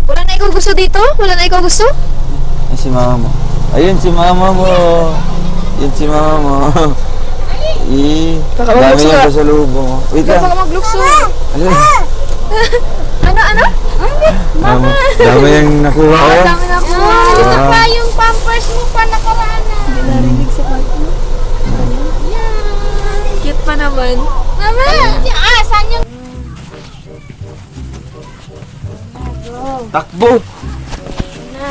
Wala na ikaw gusto dito? Wala na ikaw gusto?
Ayun si mama mo. Ayun si mama mo. Yun si mama mo. Dami lang sa lubong. Wait lang.
Baka maglukso.
Ayun.
Ano?
Mama. Dami yung nakuha ko.
Dami na po.
Ito pa yung pampers mo pa nakaraan na.
Narinig sa kwarto mo. Cute pa naman.
Mama! Saan yung...
Takbo!
Na.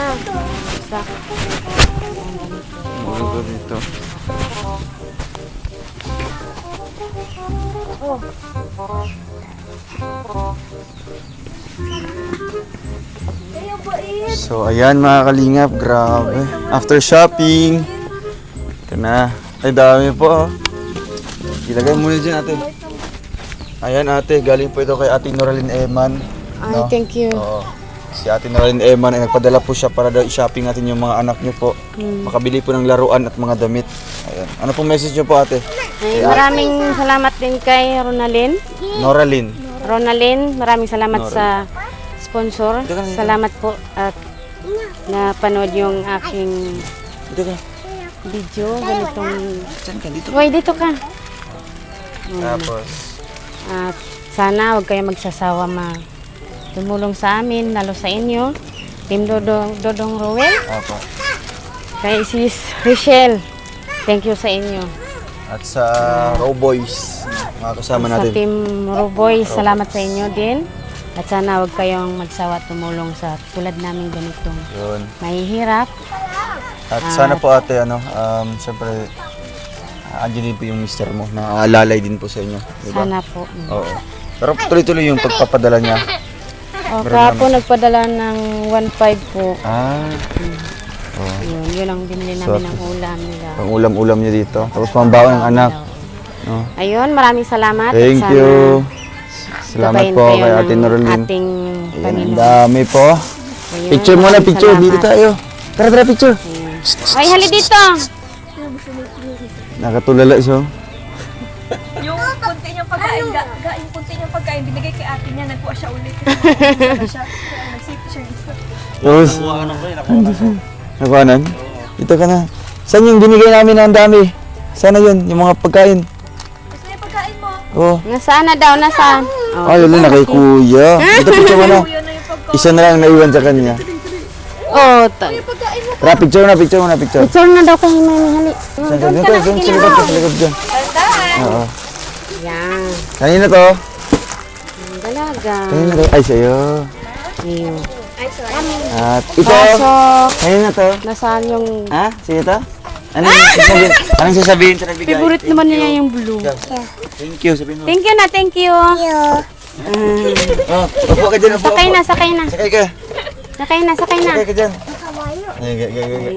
Ano ba dito? So ayan mga kalingap, grabe. After shopping, ito na. Ay dami po. Ilagay muna dyan ate. Ayan ate, galing po ito kay Ate Noraline Eman.
Ay, thank you.
Oo. Si Ate Noraline Eman ay nagpadala po siya para daw i-shopping natin yung mga anak niyo po. Makabili po ng laruan at mga damit. Ayan. Ano pong message niyo po ate?
Ay, maraming salamat din kay Ronalyn.
Noraline.
Maraming salamat sa sponsor. Salamat po at napanood yung aking
Dito ka.
video. Ganitong...
Saan ka? Dito.
Hoy, dito ka.
Tapos,
At sana huwag kayo magsasawa tumulong sa amin, lalo sa inyo. Team Dodong Rowell,
apo.
kay Sis Richelle. Thank you sa inyo.
At sa Raw Boys, mga kasama
Sa
natin.
Team Roboy, salamat sa inyo din. At sana huwag kayong magsawa tumulong sa tulad namin ganitong
Yun.
mahihirap.
At sana po ate, siyempre, andyan din po yung mister mo, naalalay din po sa inyo. Diba?
Sana po.
Oo. Pero tuloy-tuloy yung pagpapadala niya.
Kahapon nagpadala ng 1.5 po.
Ah,
Yun ang binili namin ng ulam nila.
pang ulam-ulam niya dito. Tapos pambaon ng anak. No?
Ayun, maraming salamat.
Thank
At sana
you. Salamat
gabayan
po
kayo
kay
ng
Ate Noraline.
ating
Ayan, ang
pamilya.
dami po.
Ayun,
Picture muna,
maraming
picture.
salamat.
Dito tayo. Tara, picture.
Ay, hali dito!
Nakatulala siya.
Yung kunti niyang pagkain, yung kunti niyang pagkain, binigay kay ate niya, nagpuha siya ulit. Sana siya, kaya nagsip siya ng isa.
Tapos, nakuhanan? Ito ka na. Saan yung binigay namin na ang dami? Sana yun, yung mga pagkain.
Gusto niya pagkain
Oh.
Nasaan na daw? Nasaan? Oh,
Ay, wala na kay kuya. Ito, picture mo na. Isa na lang naiwan sa kanya.
Oh,
Tara, picture na, picture mo na, picture.
picture na daw kay Mami. Hali.
Saan ka? Dito, sa likod ka, sa likod dyan. Oo.
Yan.
Kanina to.
Dalaga.
Kanina to. Ay, sa'yo.
Ayun.
At ito.
Pasok.
Kanina to.
Nasaan yung...
Ha? Sa'yo to? Anong sasabihin sa nagbigay?
Favorite naman niya yung blue.
Thank you, sabihin mo.
Thank you na, thank you.
Oh, upo ka dyan, upo.
Sakay na, sakay na.
Sakay ka.
Sakay na, sakay na.
Sakay ka dyan. Ay,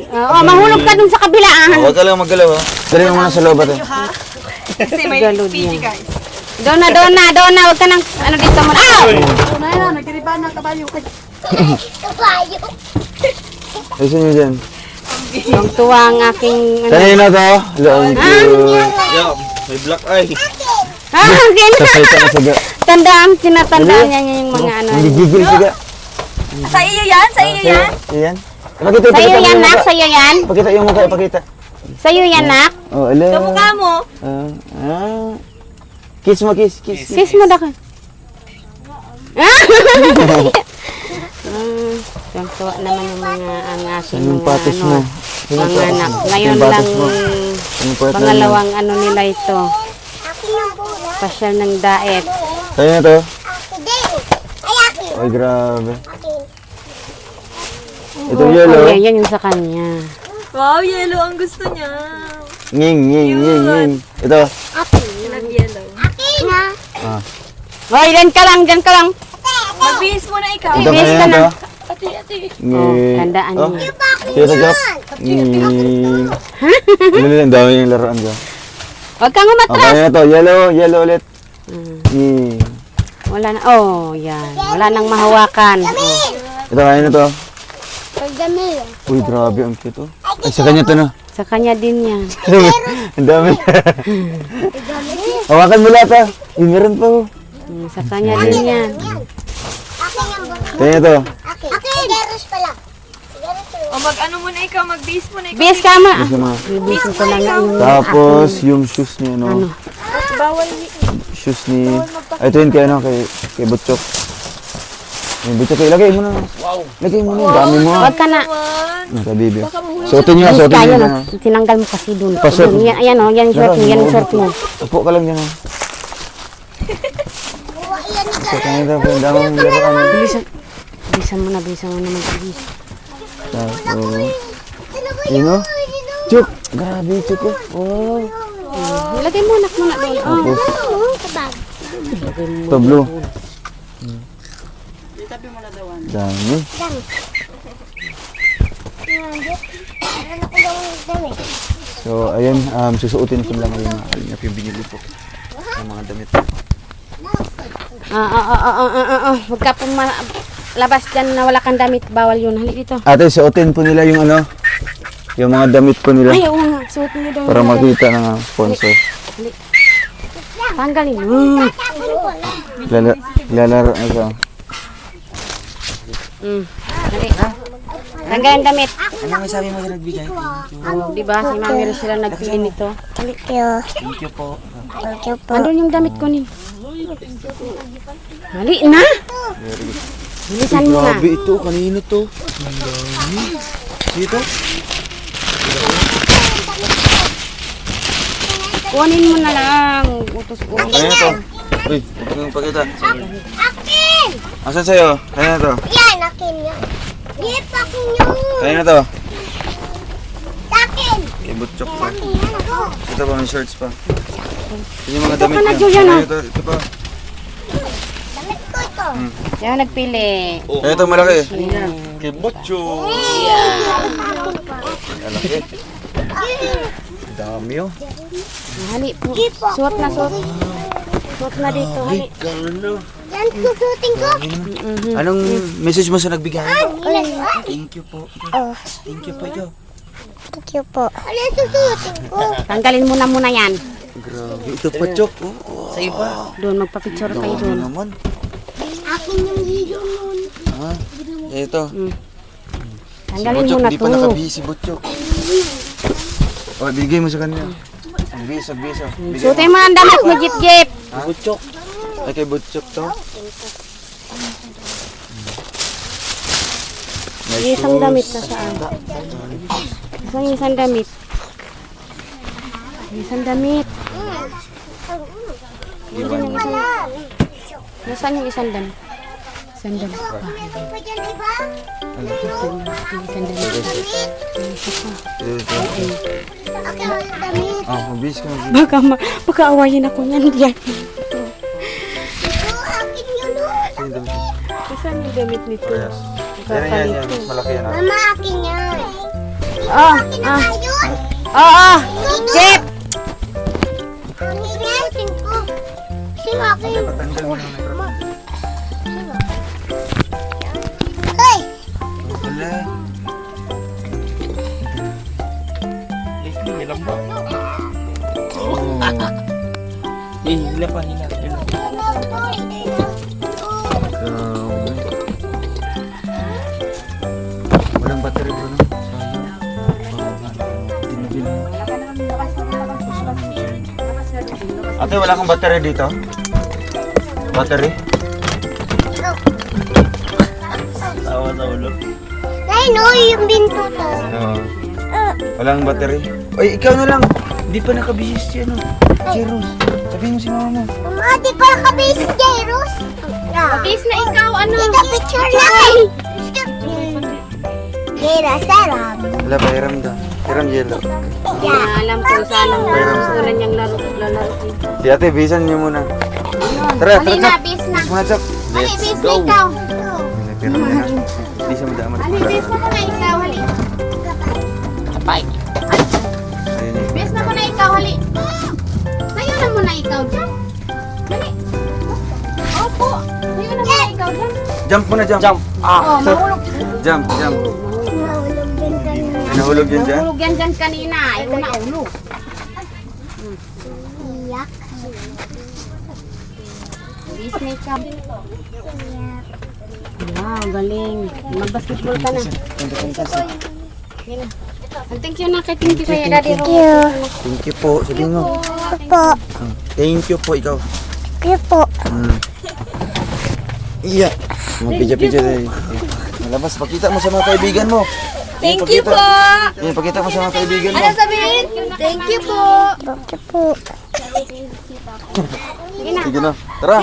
Oo, mahulog ka dun sa kabila ah.
Huwag ka lang maggalaw, ha? Dali mo muna sa loob, ate.
Kasi may
Galod
speedy
yan.
guys.
Doon na, doon na, doon na. Huwag ka nang, ano dito mo. Ah!
Ayusin nyo dyan.
Ang tuwa ang aking, ano.
Kanina to. Loong cute.
Yo, may black eye.
Ah, okay na.
Kasay ka na saga.
Tandaan, tinatandaan niya yung mga ano.
Hindi gigil siga.
Sa iyo yan? Sa iyo yan?
Ayan. Pakita,
Sa'yo
pakita mo
yan,
yung
nak.
mukha.
Sa'yo yan.
Pakita yung mukha, pakita.
Sa'yo yan, nak.
Oh, ala.
Kamukha mo.
Kiss mo, kiss, kiss.
Kiss mo daw ka. Ah! Ang tuwa naman yung mga ang aking
Anong
mga
patos
ano,
mo?
mga anak. Ngayon
Yung
lang
patos mo. Anong part na
pangalawang ano nila ito. Pasyal ng daet.
Sa'yo na to? Ay, grabe. Ito yellow.
Oh, yan yung sa kanya.
Wow, yellow ang gusto niya.
Nging, nging, nging, nging. Ito.
Nag-yellow.
Ah.
Hoy, dyan ka lang, dyan ka lang.
Magbihis mo na ikaw.
Ito
Bihis
kanina
ka na.
to.
Ate, ate.
Nging.
tandaan
Oh.
niyo.
Sino to, Jock? Nging. Ang dami yung laruan dyan.
Huwag kang
Oh,
umatras.
kanina to. Yellow, yellow ulit. Nging.
Wala na. Oh, yan. Wala nang mahawakan. Oh.
Ito kanina to. Uy, grabe ang cute oh. Ay, sa kanya to na.
Sa kanya din yan.
Ang dami. Hawakan mo lahat ah. Uy, meron pa oh.
Sa kanya din yan.
Kanya to.
O mag-ano muna ikaw, magbihis mo na ikaw.
Bis ka ma.
Gusto mo.
Bibisin ko lang yung
Tapos, yung shoes niya, no?
Ano?
Bawal
Shoes ni... Ay, ito yun kay, ano, kay Butchok. Yung Butchok, ilagay mo na. Wow. Lagay mo na, yung dami mo.
Huwag ka na.
Nakabibi. Suotin nyo,
Bis
suotin
ka
nyo.
yun.
ano.
Tinanggal mo kasi dun.
Pasok.
Dun, yan, ayan o, yan yung short mo. Yan yung short mo.
Upo ka lang dyan, oh. So, kanina po, yung damang laruan.
Bilisan mo na naman. Bilis.
Tapos, yun, oh. Chuk! Grabe, Chuk, oh. Wow.
Ilagay mo, nak mo na doon. Oh.
Tapos, ito, blue. Dami. So, ayan, susuotin ko lang ngayon mga kalingap yung binili po ng mga damit.
Huwag ka po labas dyan na wala kang damit. Bawal yun. Hali dito.
Ate, suotin po nila yung ano, yung mga damit po nila
Ay, oo nga. Suot mo doon.
para makita ng sponsor.
Tanggalin mo.
Lalaro na siya.
Hali. Tanggalin damit.
Ano nga sabi mo na nagbigay?
Oh, di ba? Si Mami rin sila nagbili nito.
Thank you po.
Andun yung damit ko nin. Hali na. Bilisan mo na.
Grabe ito, kanino to? Ang dami. Dito?
Kunin mo na lang. Utos-utos.
Kanino to? Uy, ito yung pakita. Asan sa'yo? Kanino to?
Yan, akin yun. Yan, akin yun.
Kanino to?
Akin.
Kay Butchok pa.
Yan ako.
Ito pa, may shorts pa. Ito yung mga
Ito
damit
ka na,
niya.
Julian, ah.
Ito pa.
Damit ko ito.
Yan, nagpili.
Ito malaki.
Kay Butchok.
Malaki. Dami oh.
Hali po. Suot na, suot. Suot na dito. Hali.
Yan, susutin ko.
Anong message mo sa nagbigay?
Ulan.
Thank you po. Thank you po ito.
Thank you po. Ano yung susutin ko?
Tanggalin mo na muna yan.
Grabe. Ito pa, Chok. Sa iba.
Doon, magpa-picture kayo doon.
Naman.
Akin yung video nun.
Ha? Ito.
Tanggalin
Butchok,
mo na
di pa
to.
nakabisi, Butchok. O, bigay mo sa kanila. Ang bisa, bisa.
Suotin mo ang damit mo, Jeep.
Butchok.
Ay, kay Butchok to.
Yung isang damit na saan? Yung isang damit. Yung isang damit. Nasaan yung isang... Nasaan yung isang damit? Isang damit. Isang damit.
Ah, mabilis ka.
Baka awayin ako niyan diyan. Saan yung damit nito?
Yes. Yan. Mas malaki yan.
Mama, akin yan.
Ah, ah. Jeep!
Ang hinahin ko. Sino akin?
Patanggal mo na microphone.
Hey!
Wala.
Hilam ba? Hila pa, hila.
Walang battery bro, no? Ate, wala kang battery dito? Battery?
Tawa sa ulo.
Ay, no, yung binto to.
Oo. Walang battery. Oy, ikaw na lang. Hindi pa nakabihis si ano. Jeros. Sabihin mo si mama mo.
Mama, di pa nakabase si Jairus.
Bis na ikaw, ano?
Ika picture lang. Gira, sarap.
Wala pa, hiram daw. Hiram yelo.
Alam ko saan ang
Pairam sa-
una niyang lalaro.
Si ate, bisan niyo muna. Tara,
Hali na, bis na.
Bis muna, Chok.
Hali, bis na ikaw.
Hiram niya na. Hindi siya madama.
Hali, bis na ko na ikaw, hali.
Ayun eh.
Bis na ko na ikaw, hali. Sayo na muna ikaw dyan. Hali. Opo. Sayo na muna ikaw dyan.
Jump muna, jump. Jump.
Oh, mahulog.
Jump.
Mahulog din ka na.
Nahulog yun dyan?
Mahulog yan dyan kanina. Ayaw na ulo.
Iyak.
Bis na ikaw. Wow, galing. Mag-basketball ka na. Sige na. Thank you na kay Thank you kaya Daddy Ro.
Thank you po. Sabihin mo.
Po.
Thank you po, ikaw.
Iyo po.
Iya. Magpidya-pidya tayo. Malabas, pakita mo sa mga kaibigan mo.
Thank you po!
Yan, pakita mo sa mga kaibigan mo.
Ano sabihin? Thank you po!
Bakit po?
Sige na.
Sige na. Tara.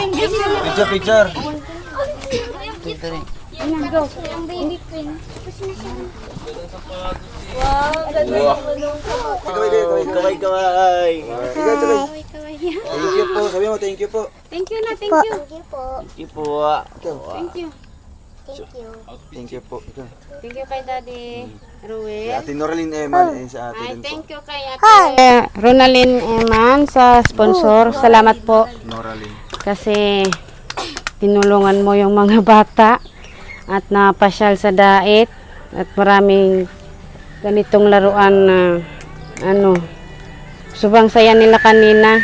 Picture.
Kaway.
Thank you po. Sabi mo, thank you po.
Thank you na, thank you.
Thank you po.
Thank you po.
Thank you.
Thank you.
Thank you po. Ikaw.
Thank you kay Daddy Ruel.
Ate Noraline Eman, sa ate
Ay,
din po.
thank you kay Ate Ronalyn Eman sa sponsor. Salamat po
Noraline.
kasi tinulungan mo yung mga bata at napasyal sa dait at maraming ganitong laruan na sobrang saya nila kanina.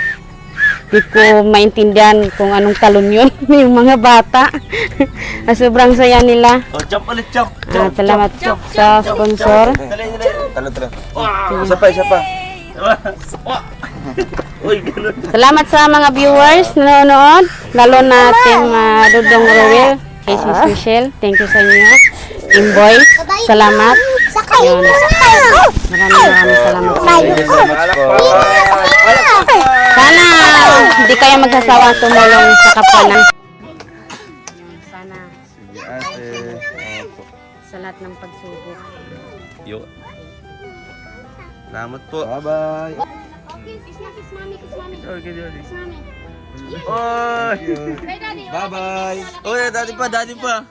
Di ko maintindihan kung anong talon yun yung mga bata. Sobrang saya nila.
Oh, jump ulit, jump.
Salamat sa sponsor.
Dali.
Talo. Isa pa.
Uy, ganun.
Salamat sa mga viewers na nanonood, lalo na Team Dudong Roel, kay Sis Michelle, thank you sa inyo. Team Boy, salamat.
Sakay!
Yun.
Sakay!
Maraming salamat sa inyo.
Thank you so much po.
Sana hindi kayo magsasawang tumulong sa kapwa ng sana
Sige ate. Opo.
sa lahat ng pagsubok.
Yo. Salamat po.
Bye-bye.
Okay, kiss mami.
Okay, daddy.
Kiss mami.
Oy!
Kay Daddy.
Bye-bye.
Oy, daddy pa.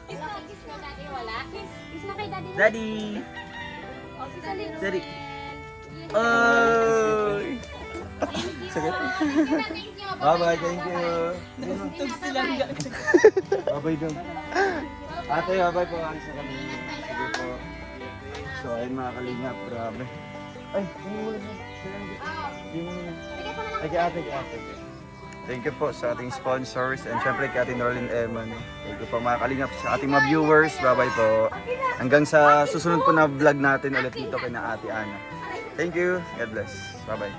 Kiss na Daddy, wala. Kiss na kay Daddy.
Daddy.
Oh, kiss ulit.
Daddy. Oy!
Sige.
Thank you.
Bye-bye. Thank you. Bye-bye dong. Ate, bye-bye po. Alis na kami. Sige po. So, ayun mga kalingap. Grabe. Ay, hindi mo lang. Hindi mo lang. Ay, kay ate. Thank you po sa ating sponsors and syempre kay Ate Noraline Eman. Thank you po mga kalingap sa ating mga viewers. Bye-bye po. Hanggang sa susunod po na vlog natin ulit dito kay na Ate Ana. Thank you. God bless. Bye-bye.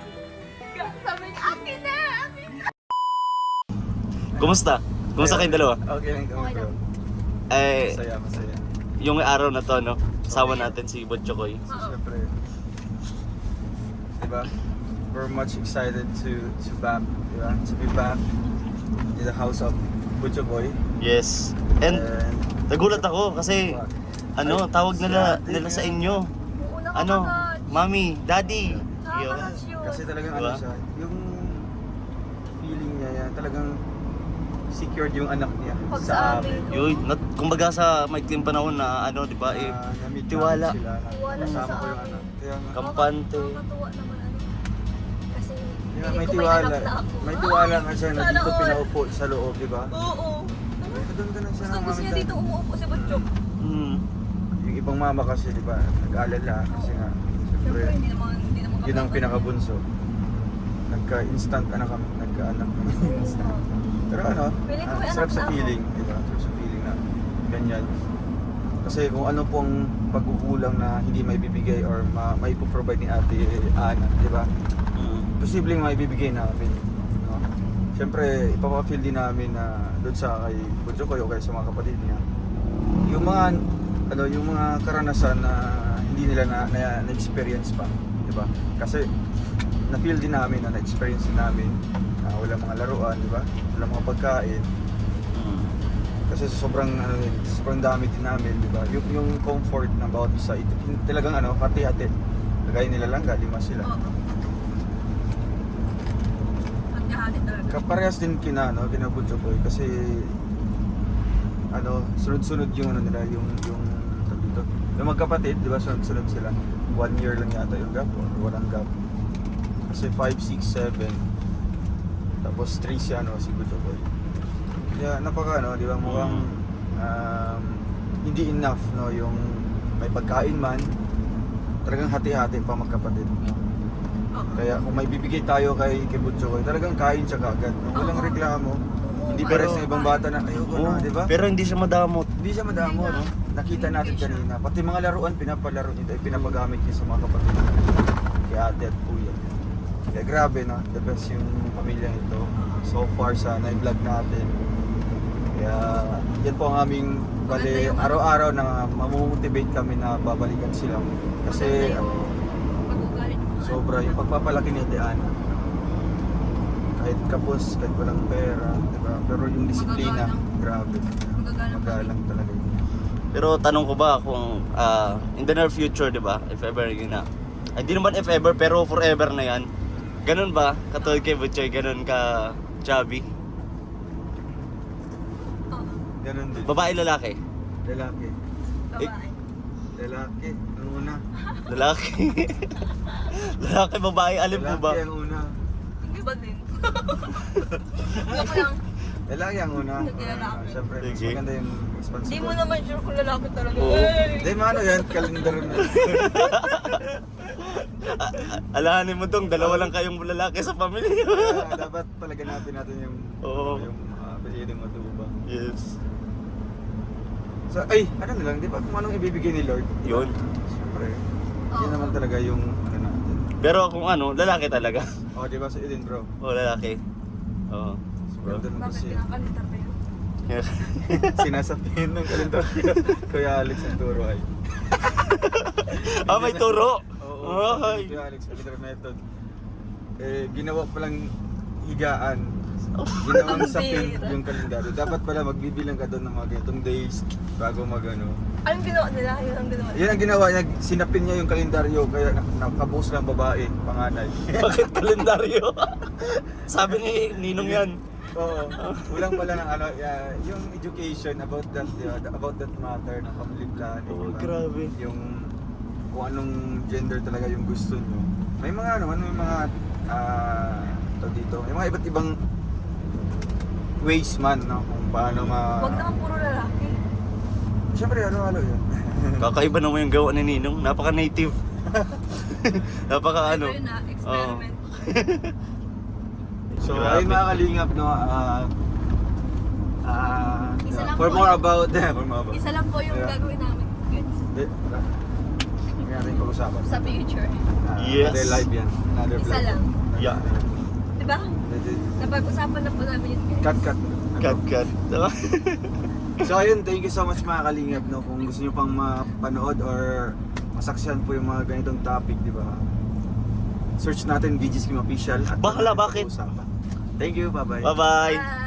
Kumusta? Kumusta kayong dalawa?
Okay lang kami bro.
Eh,
Masaya.
yung araw na to, no? Kasama natin si Butchokoy.
So, syempre, diba? We're much excited to back, diba? To be back in the house of Butchokoy.
Yes. And nagulat ako kasi tawag nila sa inyo.
Una ka
Ano,
agad.
Mami, Daddy. Yun.
Nakakatouch yun.
Kasi talagang
Diba?
ano siya, yung feeling niya yan, talagang secured yung anak niya
Pag sa amin.
Yun, kumbaga sa maikling panahon na di ba,
na-meet
tiwala.
namin sila,
Tiwala siya
kasama
sa
ko yung
amin.
anak. Kaya nga,
Kampante.
Nakakatuwa naman Kasi
yeah,
feeling
may
ko
tiwala.
anak na ako.
May tiwala nga siya na
Sana
dito
all.
pinaupo sa loob, di ba?
Oo.
Doon ka na siya
Gusto
ng
gusto niya
mami
dito umuupo si Butchok.
Yung ibang mama kasi, di ba, nag-aalala kasi nga,
Siyempre,
siyempre,
hindi naman
yun ang
kami-
pinakabunso. Nagka-instant anak kami, nagka-anak kami. Pero
Feeling ko may
sarap
anak
sa
na ako.
feeling, di ba? Sarap sa feeling na ganyan. Kasi kung ano pong pagkukulang na hindi maibibigay or maipoprovide ni Ate Ana, di ba? Posibleng maibibigay namin. No? Siyempre, ipapafeel din namin na doon sa kay Butchokoy o kaya sa mga kapatid niya. Yung mga karanasan na hindi nila na-experience pa, di ba? Kasi na-feel din namin na na-experience din namin na walang mga laruan, di ba? Walang mga pagkain. Kasi sobrang sobrang dami din namin, di ba? Yung comfort ng bawat isa, talagang hati-hati. Lagay nila lang, 5 sila.
Oo. Pagkahati talaga.
Kaparehas din kina Butchokoy kasi sunod-sunod yung nila, yung tawag dito. Yung magkapatid, di ba, sunod-sunod sila. 1 year lang yata yung gap or walang gap. Kasi 5, 6, 7. Tapos 3 si Butchokoy. Kaya di ba, mukhang hindi enough yung may pagkain man. Talagang hati-hati pa magkapatid. Kaya kung may bibigay tayo kay Butchokoy, talagang kain siya kagad. Walang reklamo. Hindi pares ng ibang bata na ayoko na, di ba?
Pero hindi siya madamot.
Hindi siya madamo, no? Nakita natin kanina. Pati mga laruan, pinapalaro niya, pinapagamit niya sa mga kapatid niya. Kay ate at kuya. Kaya grabe, no? The best yung pamilyang ito. So far sa na-vlog natin. Kaya yan po ang aming araw-araw na mamomotivate kami na babalikan sila. Kasi
Pag-ugalit mo.
sobra yung pagpapalaki ni Ate Ana. Kahit kapos, kahit walang pera, diba? Pero yung disiplina, grabe. Magalang talaga yun.
Pero tanong ko ba kung in the near future, di ba? If ever yun na. Hindi naman if ever, pero forever na yan. Ganun ba? Katulad kay Butchoy, ganun ka chubby?
Ganun din.
Babae, lalaki?
Lalaki.
Babae.
Lalaki. Ang una.
Lalaki. Lalaki, babae, alam mo ba?
Lalaki ang una.
Hindi ba din? Joke lang.
Lalaki ang una.
Sige, lalaki.
Siyempre, mas
Sige.
maganda yung
Hindi
responsibility.
mo naman sure kung lalaki talaga.
Oo.
Hindi, mano yan. Kalendar na.
Alahanin mo dong, dalawa lang kayong lalaki sa pamilya.
Kaya dapat palaganapin natin yung
Oo.
yung pwedeng matubang.
Yes.
So, ano na lang, di ba kung anong ibibigay ni Lord?
Yun.
Siyempre. Yun naman talaga yung natin.
Pero kung lalaki talaga.
Di ba sa Eden, bro?
O, lalaki. Oo.
Sobrang ganun
Bakit
kasi.
pinakalitar pa yun?
Sinasabihin ng kalendar niya. Kuya Alex ang turo ay.
May turo?
Oo.
Ay.
Kuya Alex, kalendar method. Ginawa palang higaan. Ginawang sapin yung kalendaryo. Dapat pala magbibilang ka doon ng mga ganitong days bago magano.
Anong ginawa nila? Yun ang ginawa nila.
Yan ang ginawa niya, sinapin niya yung kalendaryo kaya nakabuhos lang babae, panganay.
Bakit kalendaryo? Sabi ni Ninong yan.
Oo. Kulang pala ng yung education about that matter ng family planning.
Oo,
diba?
grabe.
Yung kung anong gender talaga yung gusto nyo. May mga dito, may mga iba't ibang ways man, no? Kung paano
Huwag naman puro lalaki.
Siyempre, halo-halo yun.
Kakaiba naman yung gawa ni Ninong. Napaka-native. Napaka
Ito yun na, experiment.
So,
Grabe.
ayun mga kalingap, no?
Isa lang
For
po
more
yun.
about
Isa lang po yung
Yeah.
gagawin namin. Gets?
Hindi, wala. Hindi natin pag-usapan.
Sa future.
Yes.
Another live yan. Another
Isa
vlog.
lang.
Yeah.
Diba?
Hindi.
Napag-usapan na po namin yun. Guys.
Cut.
Cut.
So ayun, thank you so much mga kalingap, no? Kung gusto nyo pang mapanood or masaksihan po yung mga ganitong topic, di ba? Search natin BG Skim Official at
Bahala, bakit?
pag-uusapan. Thank you, bye-bye.
Bye-bye.
Bye.